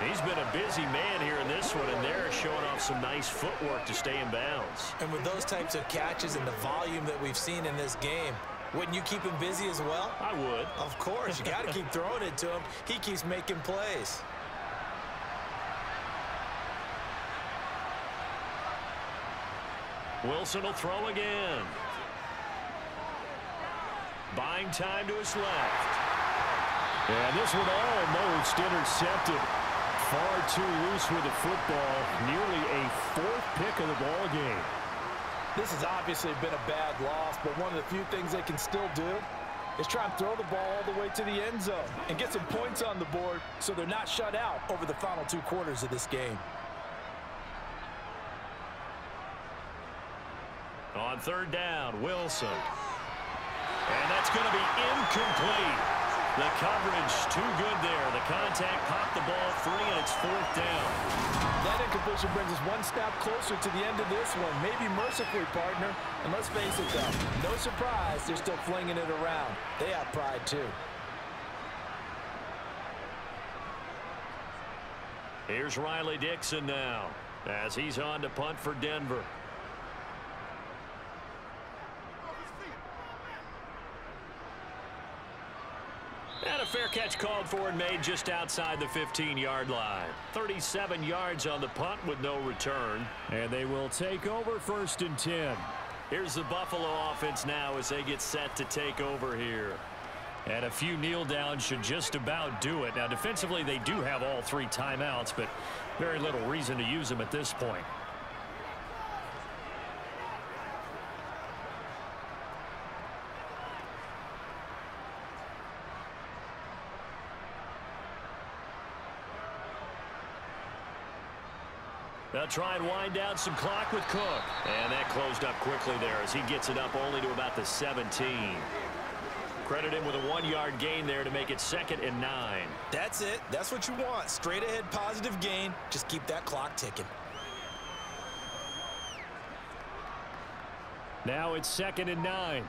Speaker 2: He's been a busy man here in this one, and they're showing off some nice footwork to stay in bounds.
Speaker 3: And with those types of catches and the volume that we've seen in this game, wouldn't you keep him busy as well?
Speaker 2: I would.
Speaker 3: Of course. You got to keep throwing it to him. He keeps making plays.
Speaker 2: Wilson will throw again. Buying time to his left.
Speaker 4: And this one almost intercepted. Far too loose with the football. Nearly a 4th pick of the ball game.
Speaker 6: This has obviously been a bad loss, but one of the few things they can still do is try and throw the ball all the way to the end zone and get some points on the board so they're not shut out over the final 2 quarters of this game.
Speaker 2: On 3rd down, Wilson. And that's going to be incomplete. The coverage too good there. The contact popped the ball free, and it's 4th down.
Speaker 6: That incompletion brings us one step closer to the end of this one. Maybe mercifully, partner. And let's face it, though, no surprise, they're still flinging it around. They have pride, too.
Speaker 2: Here's Riley Dixon now as he's on to punt for Denver. fair catch called for and made just outside the 15-yard line. 37 yards on the punt with no return.
Speaker 4: And they will take over 1st and 10.
Speaker 2: Here's the Buffalo offense now as they get set to take over here.
Speaker 4: And a few kneel downs should just about do it. Now, defensively, they do have all 3 timeouts, but very little reason to use them at this point.
Speaker 2: They'll try and wind down some clock with Cook. And that closed up quickly there as he gets it up only to about the 17. Credit him with a 1-yard gain there to make it 2nd and 9.
Speaker 3: That's it. That's what you want. Straight ahead positive gain. Just keep that clock ticking.
Speaker 4: Now it's 2nd and 9.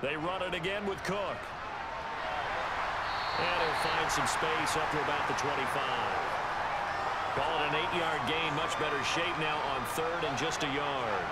Speaker 2: They run it again with Cook. And he'll find some space up to about the 25. Call it an 8-yard gain. Much better shape now on 3rd and just a yard.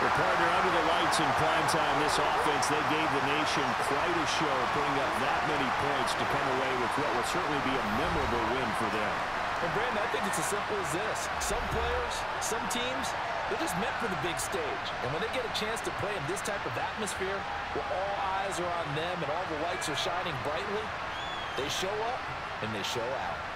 Speaker 4: Partner, under the lights in primetime, this offense, they gave the nation quite a show, putting up that many points to come away with what will certainly be a memorable win for them.
Speaker 6: And Brandon, I think it's as simple as this. Some players, some teams, they're just meant for the big stage. And when they get a chance to play in this type of atmosphere, where all eyes are on them and all the lights are shining brightly, they show up and they show out.